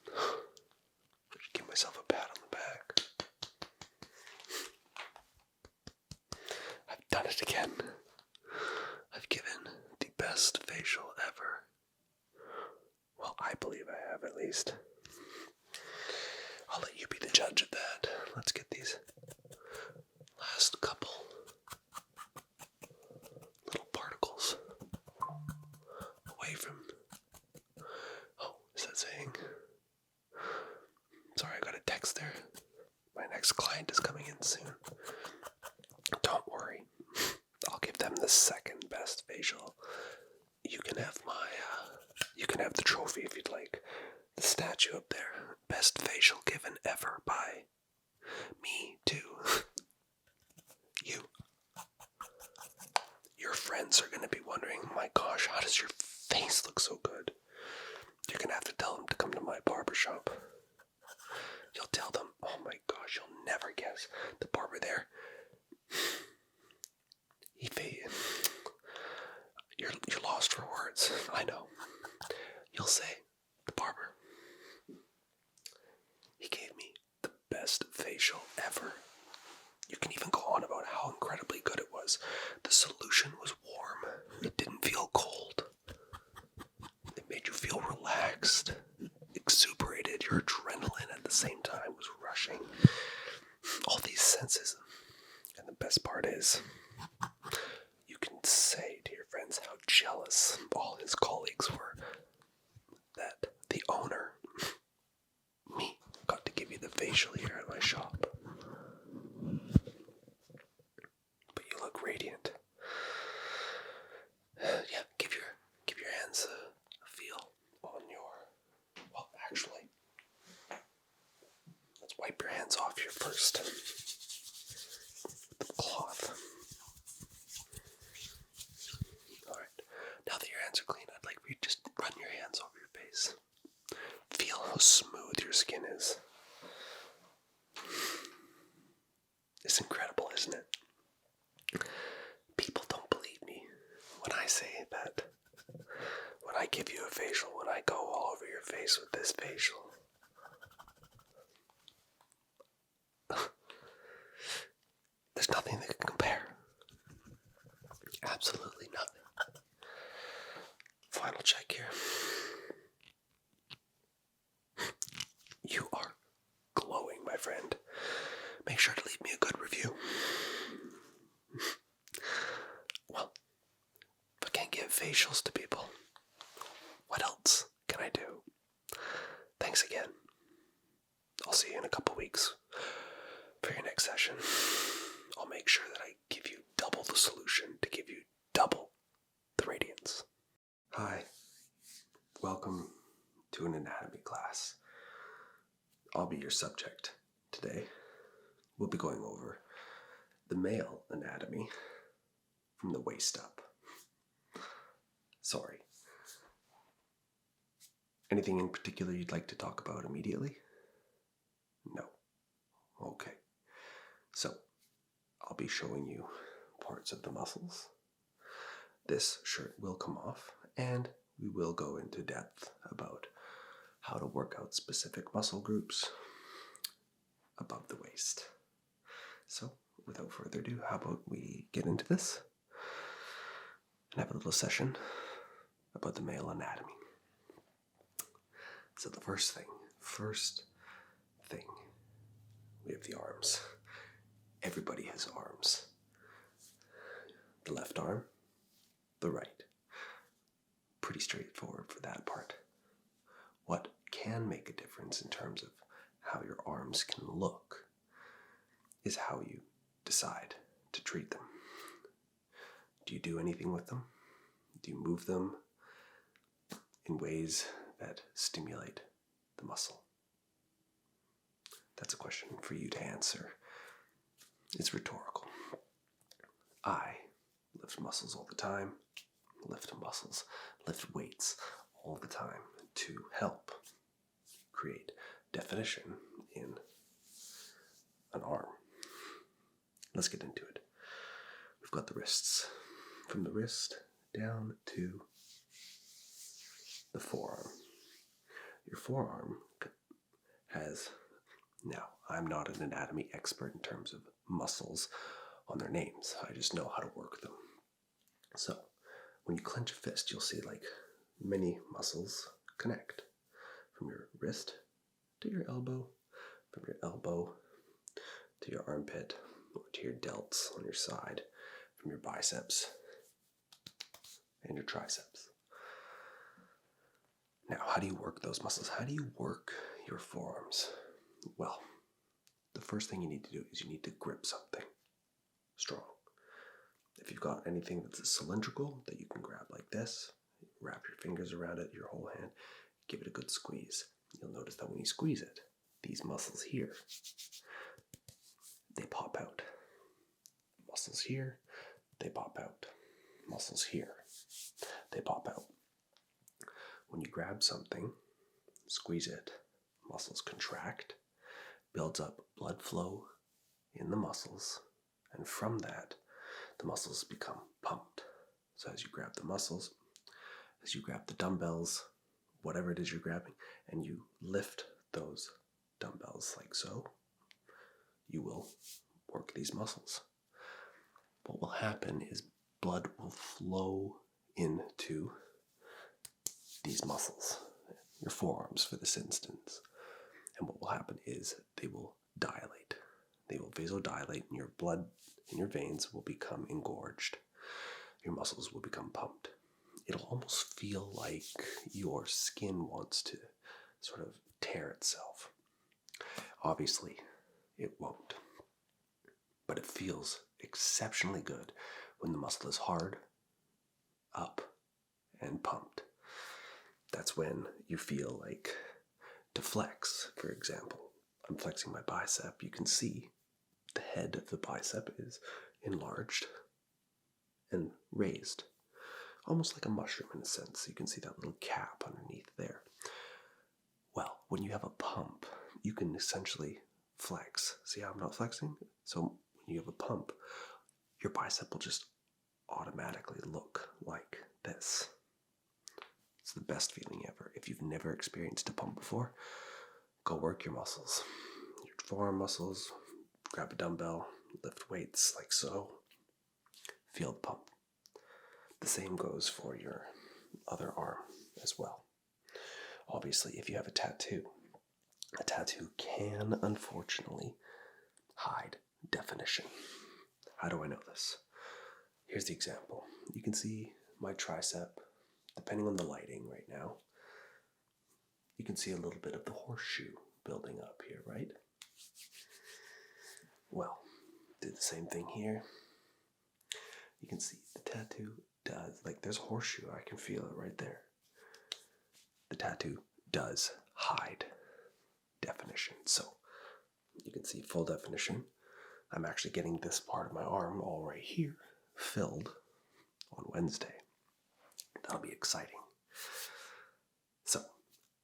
I should give myself a pat on the back. I've done it again. I've given the best facial ever. Well, I believe I have, at least. I'll let you be the judge of that. Let's get these last couple little particles away from... Oh, is that saying? Sorry, I got a text there. My next client is coming in soon. Don't worry. I'll give them the second best facial. You can have you can have the trophy if you'd like. The statue up there. Best facial given ever by me to you. Your friends are going to be wondering, my gosh, how does your face look so good? You're going to have to tell them to come to my barbershop. You'll tell them, oh my gosh, you'll never guess. The barber there, facial ever. You can even go on about how incredibly good it was. The solution was warm. It didn't feel cold. It made you feel relaxed, exuberated. Your adrenaline at the same time was rushing. All these senses. And the best part is, you can say to your friends how jealous all his colleagues were that the owner, me, got to give you the facial here at my shop. But you look radiant. Yeah, give your hands a feel on your. Well, actually, let's wipe your hands off here first. With the cloth. Alright, now that your hands are clean, I'd like for you to just run your hands over your face. Feel how smooth your skin is. It's incredible, isn't it? People don't believe me when I say that. When I give you a facial, when I go all over your face with this facial. There's nothing that can compare. Absolutely nothing. Final check here. You are glowing, my friend. Make sure to leave me a good review. Well, if I can't give facials to people, what else can I do? Thanks again. I'll see you in a couple weeks for your next session. I'll make sure that I give you double the solution to give you double the radiance. Hi. Welcome to an anatomy class. I'll be your subject today. We'll be going over the male anatomy from the waist up. Sorry. Anything in particular you'd like to talk about immediately? No. Okay. So, I'll be showing you parts of the muscles. This shirt will come off, and we will go into depth about how to work out specific muscle groups above the waist. So, without further ado, how about we get into this and have a little session about the male anatomy. So the first thing, we have the arms. Everybody has arms. The left arm, the right. Pretty straightforward for that part. What can make a difference in terms of how your arms can look is how you decide to treat them. Do you do anything with them? Do you move them in ways that stimulate the muscle? That's a question for you to answer. It's rhetorical. I lift muscles all the time, lift weights all the time to help create definition in an arm. Let's get into it. We've got the wrists. From the wrist down to the forearm. Your forearm has, now I'm not an anatomy expert in terms of muscles on their names. I just know how to work them. So when you clench a fist, you'll see like many muscles connect from your wrist to your elbow, from your elbow to your armpit, or to your delts on your side, from your biceps and your triceps. Now, how do you work those muscles? How do you work your forearms? Well, the first thing you need to do is you need to grip something strong. If you've got anything that's cylindrical that you can grab like this, wrap your fingers around it, your whole hand, give it a good squeeze. You'll notice that when you squeeze it, these muscles here, they pop out. Muscles here, they pop out. Muscles here, they pop out. When you grab something, squeeze it, muscles contract, builds up blood flow in the muscles, and from that, the muscles become pumped. So as you grab the muscles, as you grab the dumbbells, whatever it is you're grabbing, and you lift those dumbbells like so, you will work these muscles. What will happen is blood will flow into these muscles, your forearms for this instance. And what will happen is they will dilate. They will vasodilate, and your blood in your veins will become engorged. Your muscles will become pumped. It'll almost feel like your skin wants to sort of tear itself. Obviously, it won't. But it feels exceptionally good when the muscle is hard, up, and pumped. That's when you feel like to flex, for example. I'm flexing my bicep. You can see the head of the bicep is enlarged and raised, almost like a mushroom in a sense. You can see that little cap underneath there. Well, when you have a pump, you can essentially flex. See how I'm not flexing? So when you have a pump, your bicep will just automatically look like this. It's the best feeling ever. If you've never experienced a pump before, go work your muscles. Your forearm muscles, grab a dumbbell, lift weights like so. Feel the pump. The same goes for your other arm as well. Obviously, if you have a tattoo can unfortunately hide definition. How do I know this? Here's the example. You can see my tricep, depending on the lighting right now. You can see a little bit of the horseshoe building up here, right? Well, do the same thing here. You can see the tattoo does, like there's a horseshoe, I can feel it right there. The tattoo does hide definition. So you can see full definition. I'm actually getting this part of my arm all right here filled on Wednesday. That'll be exciting. So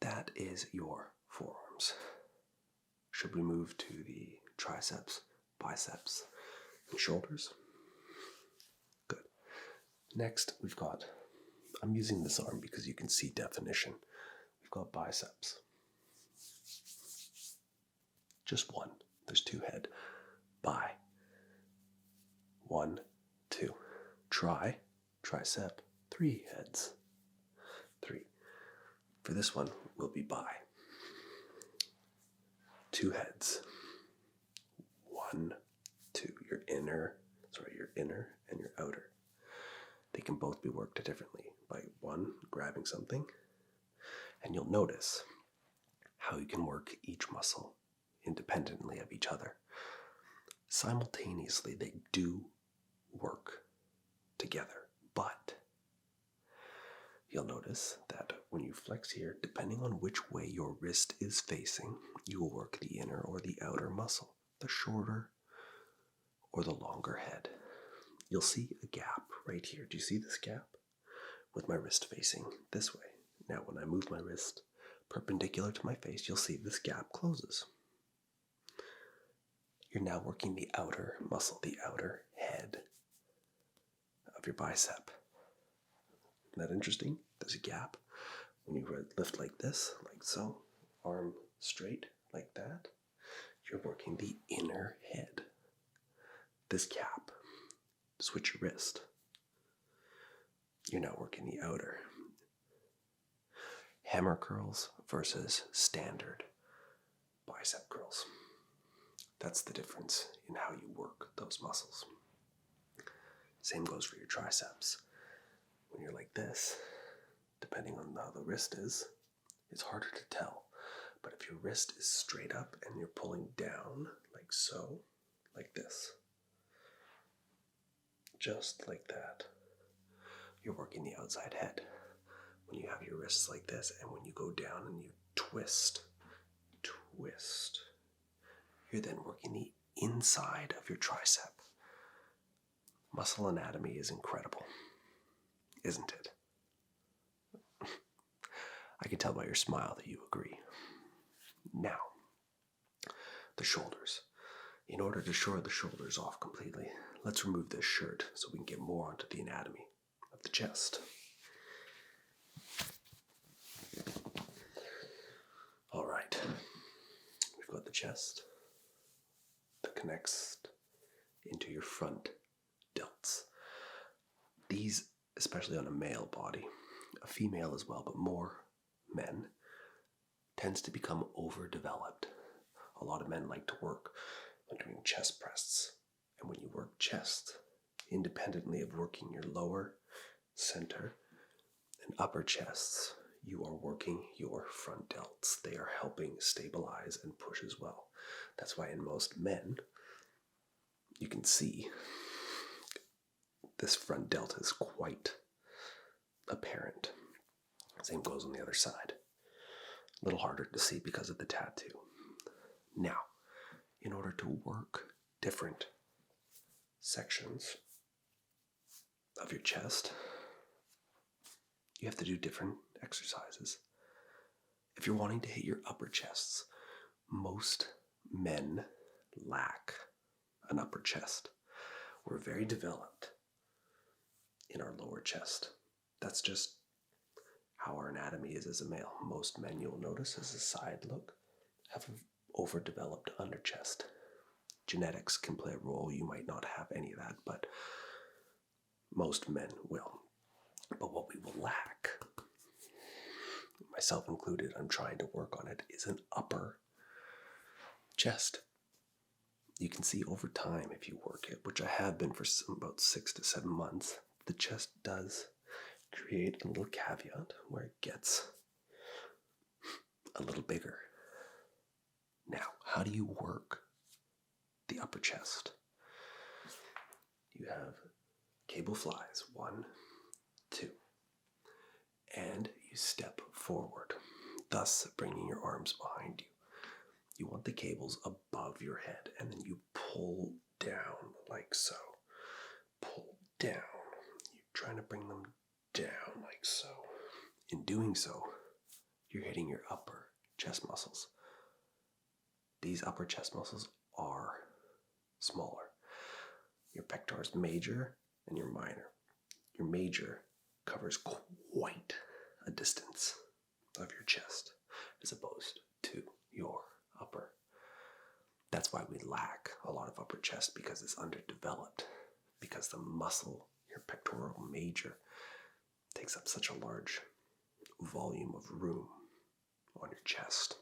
that is your forearms. Should we move to the triceps, biceps, and shoulders? Good. Next, we've got, I'm using this arm because you can see definition. We've got biceps. Just one. There's two head. Bi. 1, 2. Tricep. 3 heads. 3. For this one, we'll be bi. 2 heads. 1, 2. Your inner and your outer. They can both be worked differently by one, grabbing something, and you'll notice how you can work each muscle independently of each other. Simultaneously, they do work together, but you'll notice that when you flex here, depending on which way your wrist is facing, you will work the inner or the outer muscle, the shorter or the longer head. You'll see a gap right here. Do you see this gap? With my wrist facing this way. Now, when I move my wrist perpendicular to my face, you'll see this gap closes. You're now working the outer muscle, the outer head of your bicep. Isn't that interesting? There's a gap. When you lift like this, like so, arm straight like that, you're working the inner head. This gap. Switch your wrist. You're now working the outer. Hammer curls versus standard bicep curls. That's the difference in how you work those muscles. Same goes for your triceps. When you're like this, depending on how the wrist is, it's harder to tell. But if your wrist is straight up and you're pulling down, like so, like this, just like that, you're working the outside head. When you have your wrists like this, and when you go down and you twist, you're then working the inside of your tricep. Muscle anatomy is incredible, isn't it? I can tell by your smile that you agree. Now, the shoulders. In order to shore the shoulders off completely, let's remove this shirt so we can get more onto the anatomy of the chest. All right, we've got the chest, that connects into your front delts. These, especially on a male body, a female as well, but more men, tends to become overdeveloped. A lot of men like to work on doing chest press. And when you work chest, independently of working your lower, center, and upper chests, you are working your front delts. They are helping stabilize and push as well. That's why in most men, you can see this front delta is quite apparent. Same goes on the other side. A little harder to see because of the tattoo. Now, in order to work different sections of your chest, you have to do different exercises. If you're wanting to hit your upper chests, most men lack an upper chest. We're very developed in our lower chest. That's just how our anatomy is as a male. Most men, you'll notice, as a side look, have an overdeveloped under chest. Genetics can play a role. You might not have any of that, but most men will. But what we will lack, myself included, I'm trying to work on it, is an upper chest. You can see over time if you work it, which I have been for about 6 to 7 months, the chest does create a little caveat where it gets a little bigger. Now, how do you work the upper chest? You have cable flies, 1, 2, and you step forward, thus bringing your arms behind you. You want the cables above your head, and then you pull down like so. Pull down. You're trying to bring them down like so. In doing so, you're hitting your upper chest muscles. These upper chest muscles are smaller. Your pectorals major and your minor. Your major covers quite a distance of your chest as opposed to your upper. That's why we lack a lot of upper chest, because it's underdeveloped, because the muscle, your pectoral major, takes up such a large volume of room on your chest.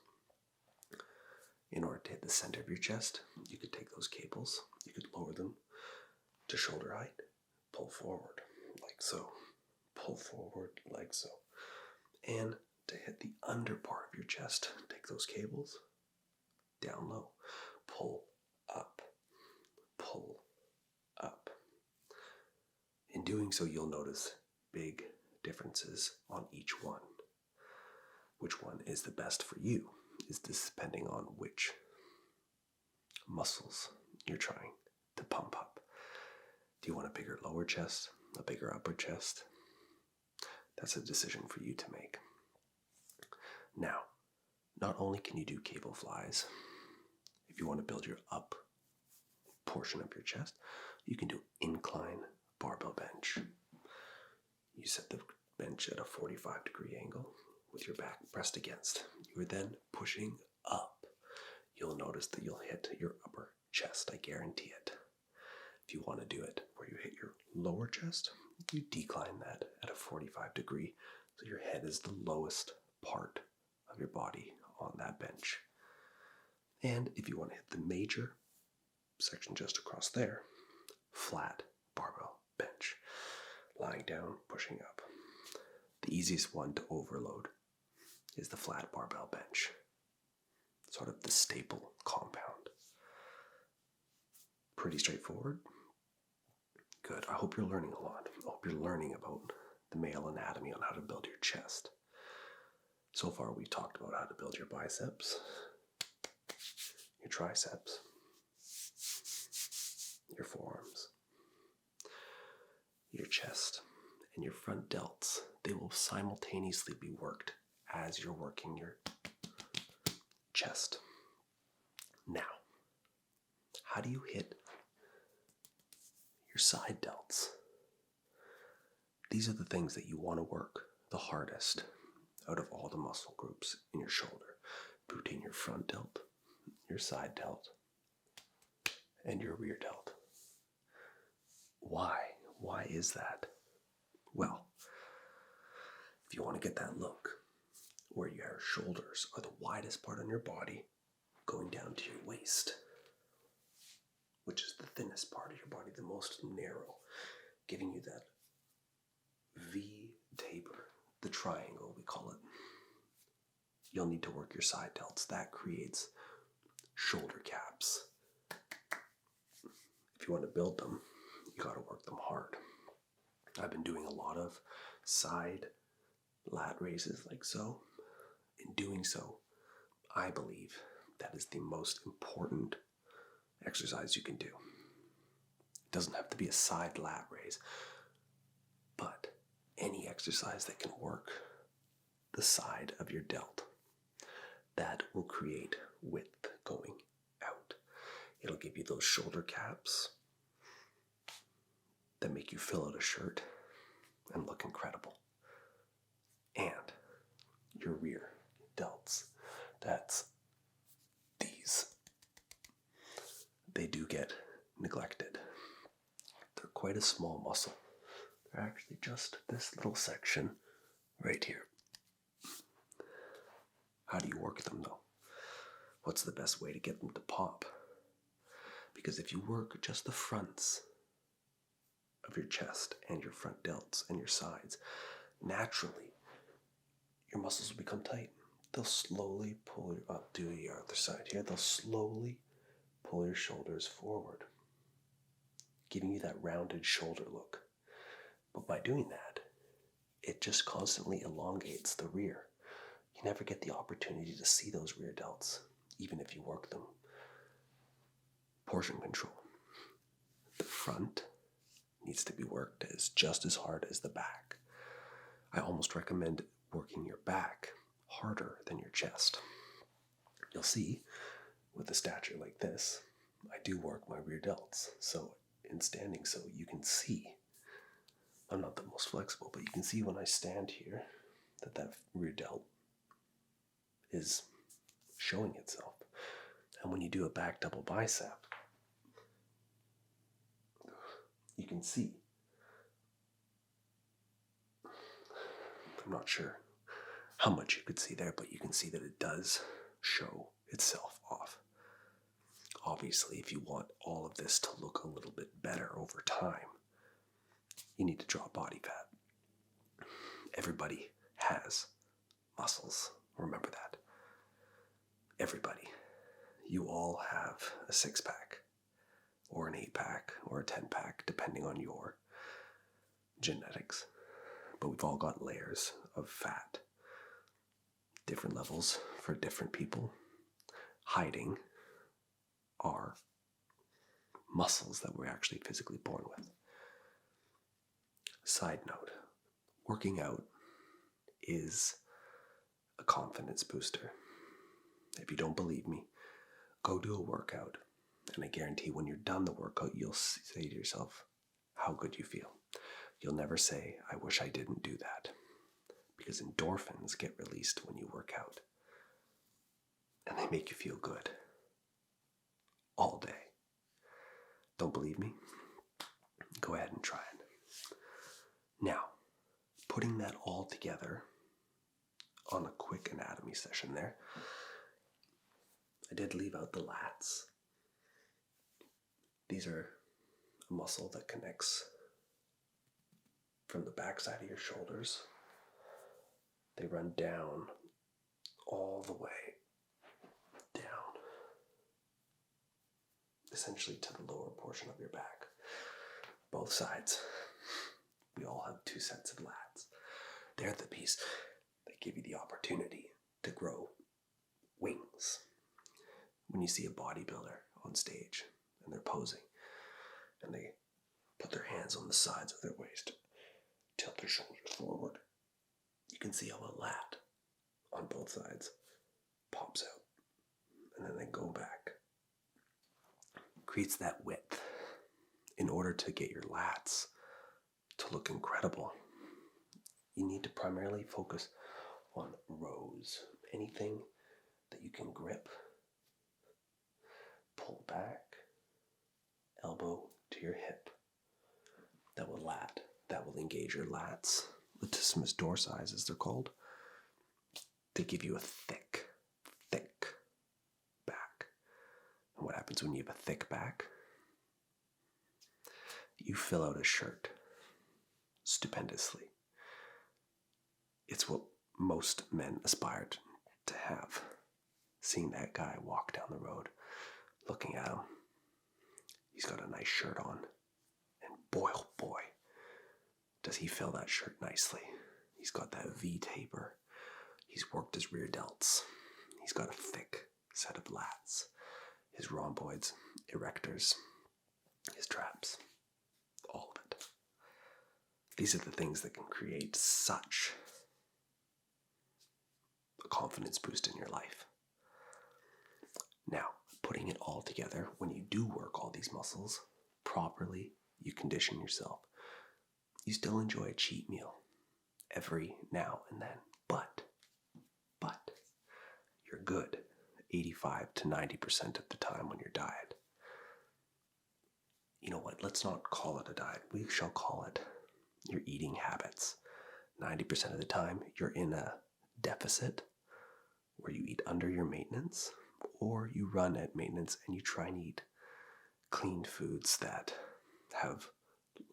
In order to hit the center of your chest, you could take those cables, you could lower them to shoulder height, pull forward like so, pull forward like so. And to hit the under part of your chest, take those cables down low, pull up, pull up. In doing so, you'll notice big differences on each one. Which one is the best for you is this depending on which muscles you're trying to pump up. Do you want a bigger lower chest, a bigger upper chest? That's a decision for you to make. Now, not only can you do cable flies, if you want to build your up portion of your chest, you can do incline barbell bench. You set the bench at a 45-degree angle with your back pressed against. You are then pushing up. You'll notice that you'll hit your upper chest, I guarantee it. If you want to do it where you hit your lower chest, you decline that at a 45-degree, so your head is the lowest part of your body on that bench. And if you want to hit the major section just across there, flat barbell bench, lying down, pushing up. The easiest one to overload is the flat barbell bench, sort of the staple compound. Pretty straightforward. Good. I hope you're learning a lot. I hope you're learning about the male anatomy on how to build your chest. So far, we've talked about how to build your biceps, your triceps, your forearms, your chest, and your front delts. They will simultaneously be worked as you're working your chest. Now, how do you hit your side delts? These are the things that you want to work the hardest out of all the muscle groups in your shoulder. Between your front delt, your side delt, and your rear delt. Why? Why is that? Well, if you want to get that look where your shoulders are the widest part on your body, going down to your waist, which is the thinnest part of your body, the most narrow, giving you that V taper, the triangle we call it. You'll need to work your side delts. That creates shoulder caps. If you want to build them, you got to work them hard. I've been doing a lot of side lat raises like so. In doing so, I believe that is the most important exercise you can do. It doesn't have to be a side lat raise, but any exercise that can work the side of your delt, that will create width going out. It'll give you those shoulder caps that make you fill out a shirt and look incredible. And your rear delts, that's these. They do get neglected. They're quite a small muscle. They're actually just this little section right here. How do you work them though? What's the best way to get them to pop? Because if you work just the fronts of your chest and your front delts and your sides, naturally your muscles will become tight. They'll slowly pull you up. Do your other side here. They'll slowly pull your shoulders forward, giving you that rounded shoulder look. But by doing that, it just constantly elongates the rear. You never get the opportunity to see those rear delts, even if you work them. Portion control. The front needs to be worked just as hard as the back. I almost recommend working your back harder than your chest. You'll see, with a stature like this, I do work my rear delts. So in standing so, you can see, I'm not the most flexible, but you can see when I stand here that rear delt is showing itself. And when you do a back double bicep, you can see. I'm not sure how much you could see there, but you can see that it does show itself off. Obviously, if you want all of this to look a little bit better over time, you need to drop body fat. Everybody has muscles. Remember that. Everybody. You all have a 6-pack, or an 8-pack, or a 10-pack, depending on your genetics. But we've all got layers of fat. Different levels for different people, hiding our muscles that we're actually physically born with. Side note, working out is a confidence booster. If you don't believe me, go do a workout, and I guarantee when you're done the workout, you'll say to yourself how good you feel. You'll never say, I wish I didn't do that, because endorphins get released when you work out, and they make you feel good all day. Don't believe me? Go ahead and try it. Now, putting that all together on a quick anatomy session there, I did leave out the lats. These are a muscle that connects from the backside of your shoulders. They run down all the way down, essentially to the lower portion of your back. Both sides. We all have 2 sets of lats. They're the piece that give you the opportunity to grow wings. When you see a bodybuilder on stage and they're posing and they put their hands on the sides of their waist, tilt their shoulders forward, you can see how a lat on both sides pops out and then they go back. Creates that width. In order to get your lats to look incredible, you need to primarily focus on rows. Anything that you can grip, pull back, elbow to your hip. That will engage your lats. Latissimus dorsi, as they're called. They give you a thick back. And what happens when you have a thick back? You fill out a shirt stupendously. It's what most men aspire to have. Seeing that guy walk down the road, looking at him, he's got a nice shirt on. And boy, oh boy, does he fill that shirt nicely. He's got that V taper. He's worked his rear delts. He's got a thick set of lats. His rhomboids, erectors, his traps, all of it. These are the things that can create such a confidence boost in your life. Now, putting it all together, when you do work all these muscles properly, you condition yourself. You still enjoy a cheat meal every now and then, but you're good 85 to 90% of the time on your diet. You know what? Let's not call it a diet. We shall call it your eating habits. 90% of the time, you're in a deficit where you eat under your maintenance, or you run at maintenance and you try and eat clean foods that have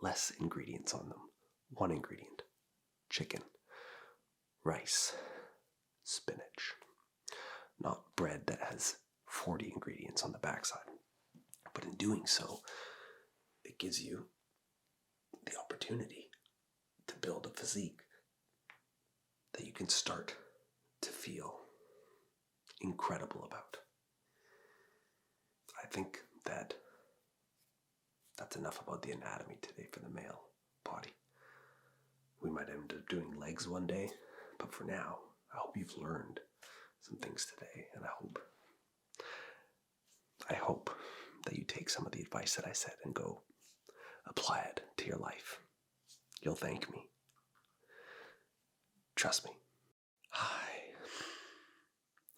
less ingredients on them. One ingredient: chicken, rice, spinach. Not bread that has 40 ingredients on the backside. But in doing so, it gives you the opportunity to build a physique that you can start to feel incredible about. I think that's enough about the anatomy today for the male body. We might end up doing legs one day, but for now, I hope you've learned some things today, and I hope that you take some of the advice that I said and go apply it to your life. You'll thank me. Trust me. Hi.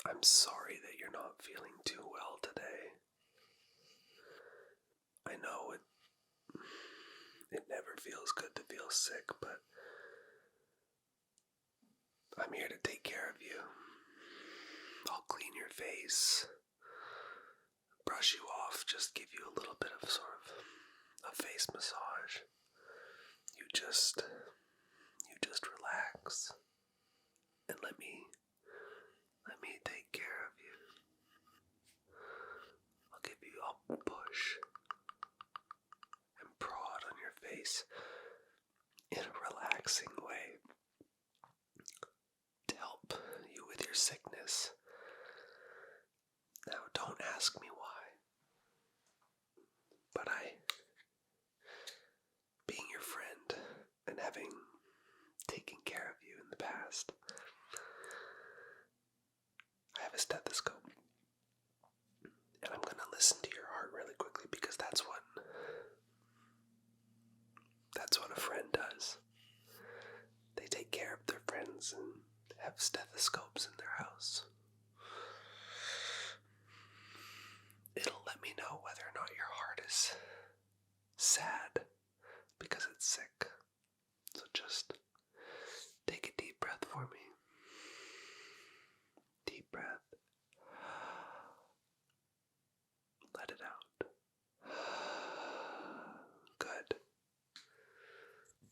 I'm sorry that you're not feeling too well today. I know it never feels good to feel sick, but I'm here to take care of you. I'll clean your face, brush you off, just give you a little bit of sort of a face massage. You just relax and let me take care of you. I'll give you a push and prod on your face in a relaxing way to help you with your sickness. Now, don't ask me why, but being your friend and having taken care of you in the past, I have a stethoscope, and I'm going to listen to your heart really quickly because that's what a friend does. They take care of their friends and have stethoscopes in their house. It'll let me know whether or not your heart is sad because it's sick. So just take a deep breath for me. Deep breath. Let it out. Good.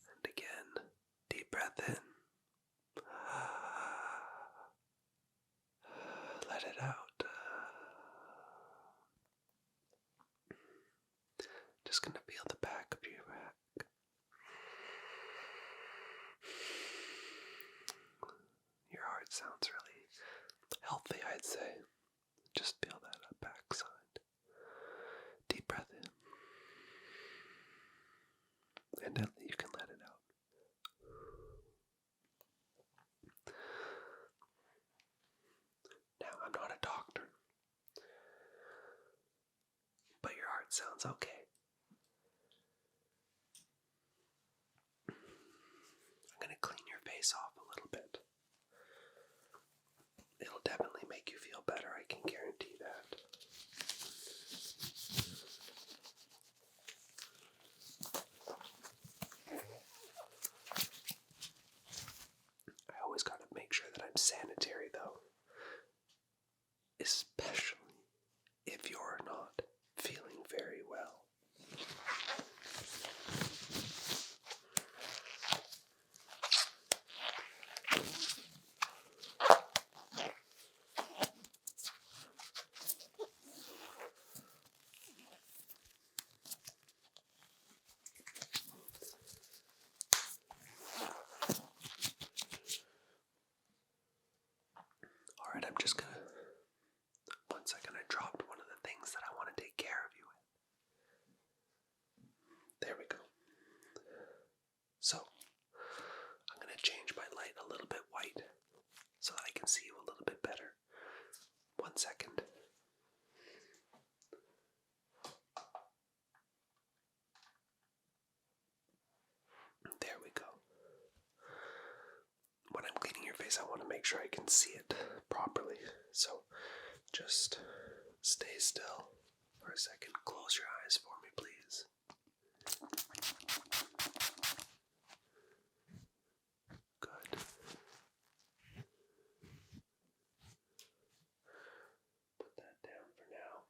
And again, deep breath in. Let it out. Just gonna feel the back of your back. Your heart sounds really healthy, I'd say. Just feel that backside. Deep breath in. And then you can let it out. Now, I'm not a doctor, but your heart sounds okay. I'm going to clean your face off a little bit. It'll definitely make you feel better, I can guarantee that. So, I'm going to change my light a little bit white so that I can see you a little bit better. 1 second. There we go. When I'm cleaning your face, I want to make sure I can see it properly. So just stay still for a second. Close your eyes for me, please. Good. Put that down for now.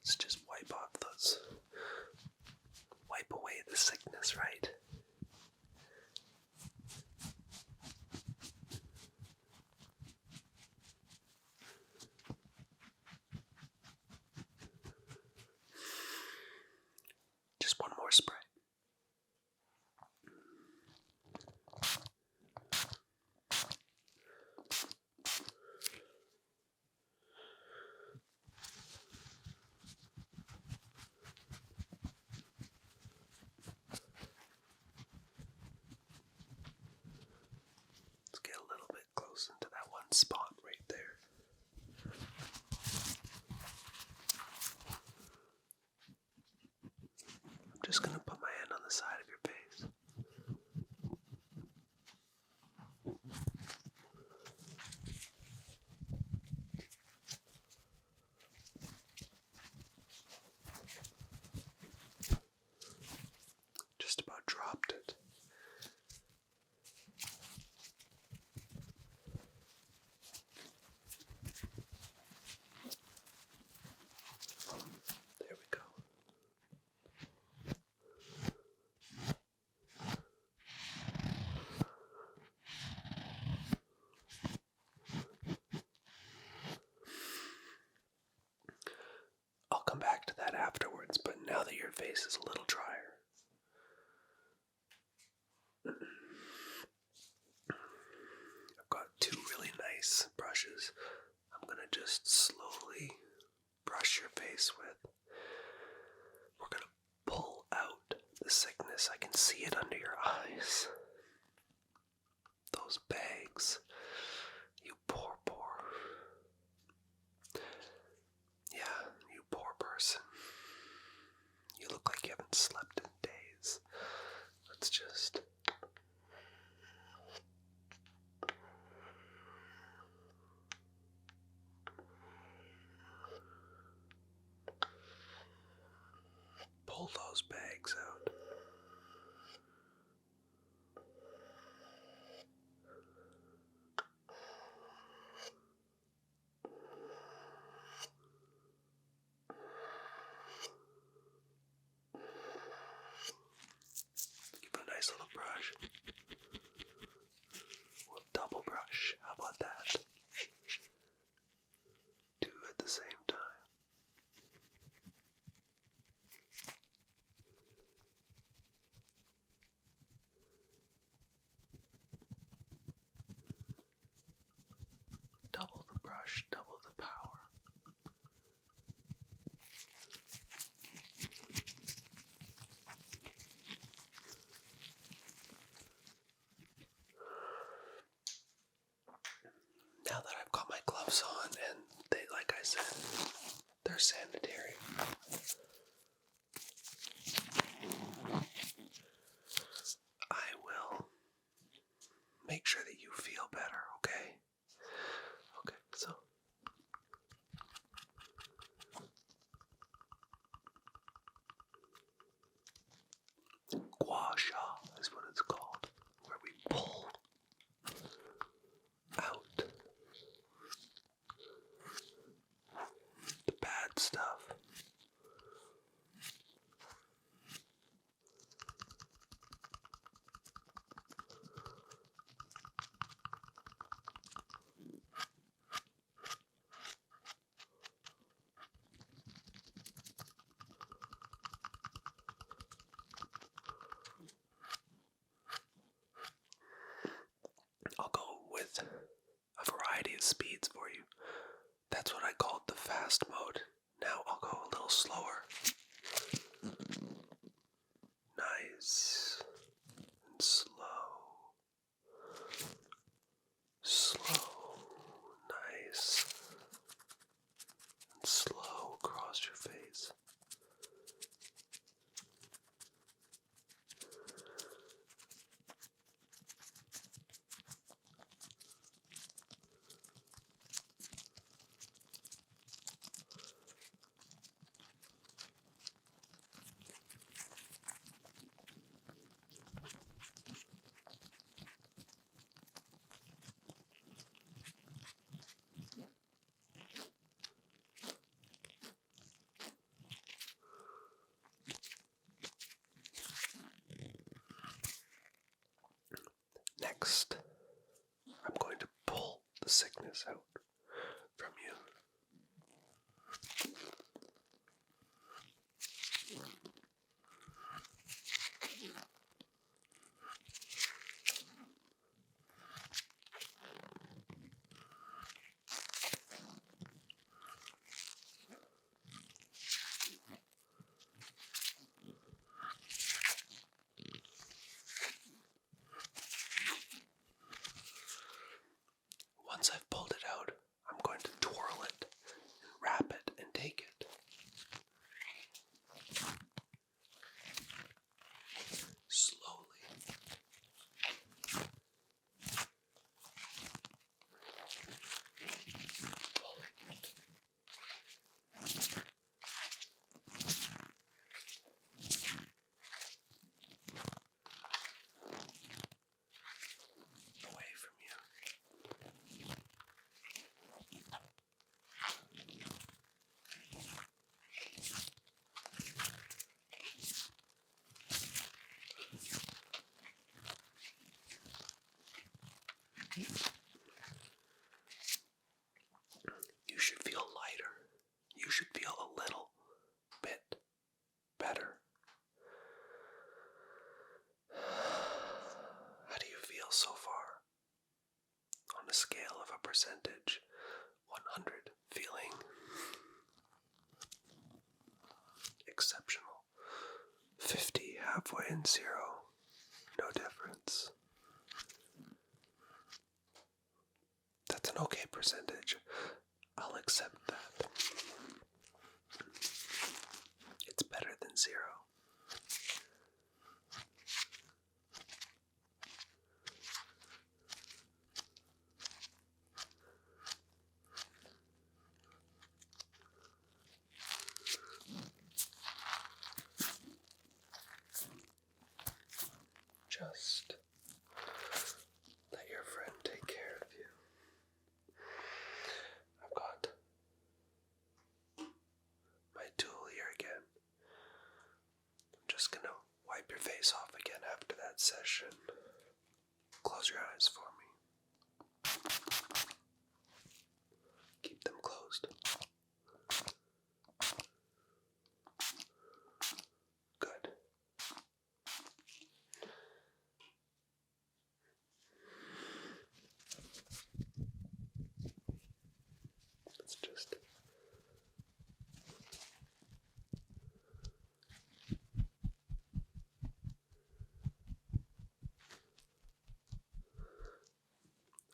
Let's just wipe off those. Wipe away the sickness, right? Just one more spray. Let's get a little bit close into that one spot right there. I'm just going to put my hand on the side of your face. Just about dropped it. There we go. I'll come back to that afterwards, but now that your face is a little drier, I've got two really nice brushes I'm gonna just slowly brush your face with. We're gonna pull out the sickness. I can see it under your eyes. Those bags. You poor. Yeah, you poor person. You look like you haven't slept in days. Let's just... pull those bags out. Give it a nice little brush. We'll double brush. How about that? Two at the same time. Double the brush, double the power. Now that I've got my gloves on and they, like I said, they're sanitary. I will make sure that you feel better, okay? Okay, so gua sha is what it's called, where we pull out the bad stuff. fast mode. Now I'll go a little slower. Nice and slow. Slow. Nice and slow across your face. Next, I'm going to pull the sickness out from you. Once I've pulled it out, I'm going to twirl it, wrap it, and take it. Slowly. Pulling it. Away from you. You should feel lighter. You should feel a little bit better. How do you feel so far? On a scale of a percentage, 100 feeling exceptional, 50 halfway and 0, no difference. That's an okay percentage. I'll accept that. It's better than 0. Just let your friend take care of you. I've got my tool here again. I'm just gonna wipe your face off again after that session. Close your eyes for me. Keep them closed. Good. Let's just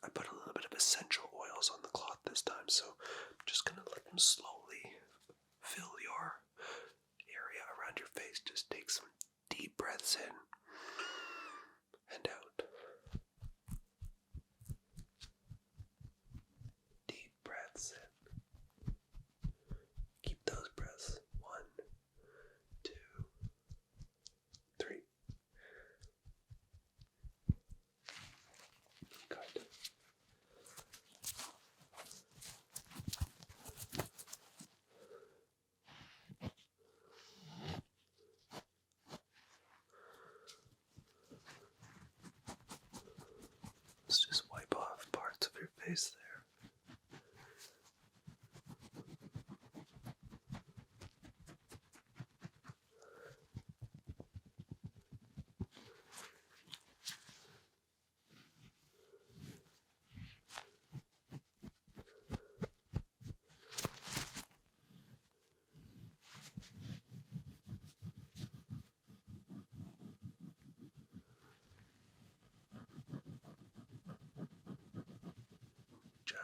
I put a little bit of essential oils on the cloth this time, so I'm just gonna let them slowly fill your area around your face. Just take some deep breaths in and out. Deep breaths in. Keep those breaths. 1, 2, 3. Good. Let's just wipe off parts of your face there.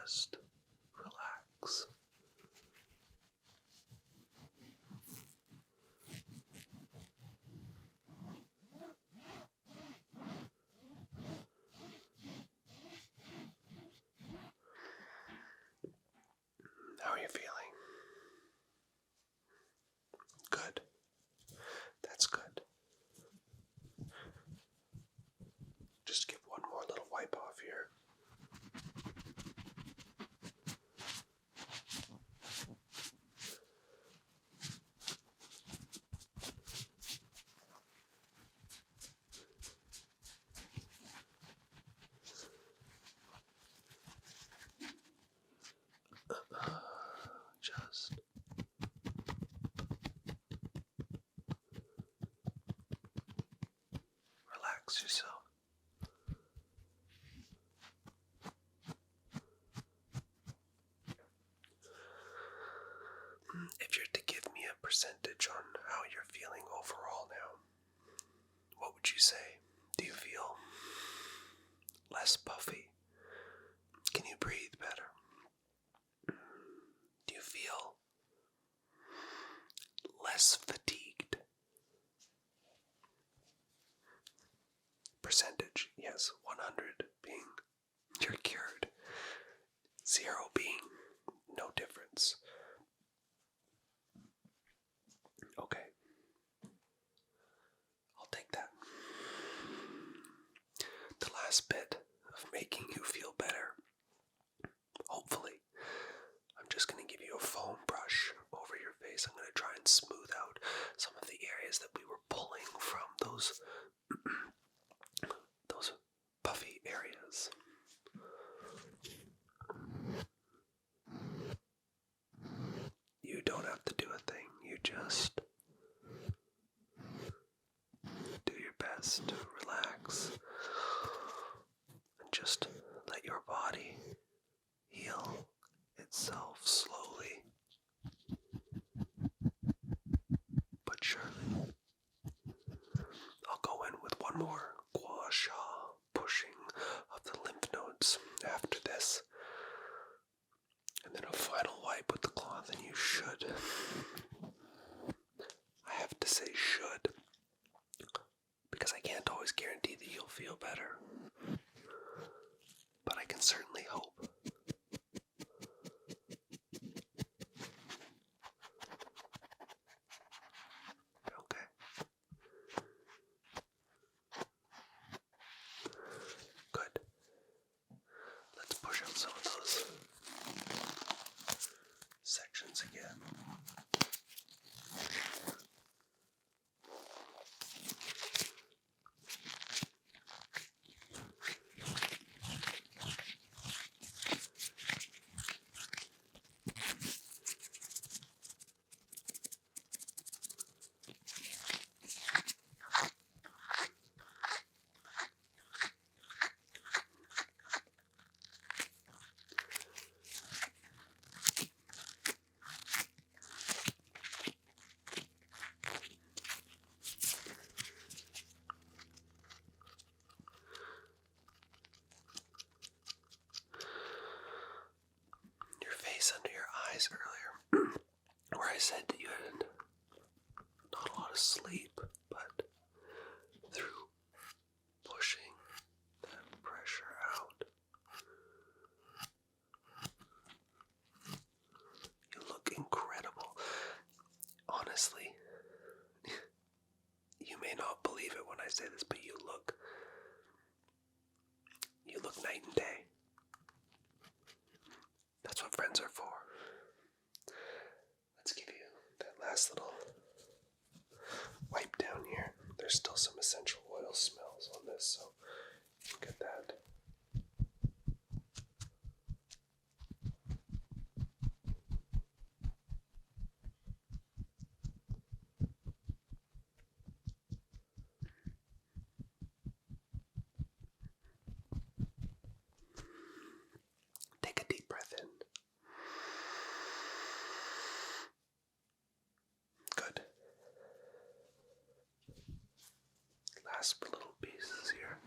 just relax. How are you feeling? Good. That's good. Just give one more little wipe off here. Just relax yourself. If you're to give me a percentage on how you're feeling overall now, what would you say? Do you feel less puffy? Can you breathe better? Do you feel less fatigued? Percentage, yes, 100 being you're cured, 0 being no difference. Okay, I'll take that. The last bit of making you feel better, hopefully, I'm just going to give you a foam brush over your face. I'm going to try and smooth out some of the areas that we were pulling from those puffy areas. You don't have to do a thing. You just do your best to relax and just let your body heal itself slowly but surely. I'll go in with one more gua sha pushing of the lymph nodes after this, and then a final wipe with the cloth, and you should, I have to say should, because I can't always guarantee that you'll feel better, but I can certainly hope. Okay. Good. Let's push out some of those sections again. Under your eyes earlier, where I said that you had not a lot of sleep, but through pushing that pressure out, you look incredible. Honestly, you may not believe it when I say this, but you look night and day. That's what friends are for. Let's give you that last little wipe down here. There's still some essential oil smells on this, so you can get that. Take a deep breath in. Good. Last little pieces here.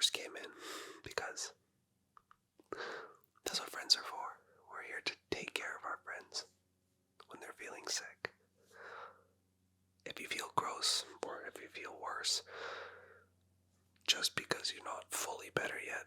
first came in, because that's what friends are for. We're here to take care of our friends when they're feeling sick. If you feel gross, or if you feel worse, just because you're not fully better yet,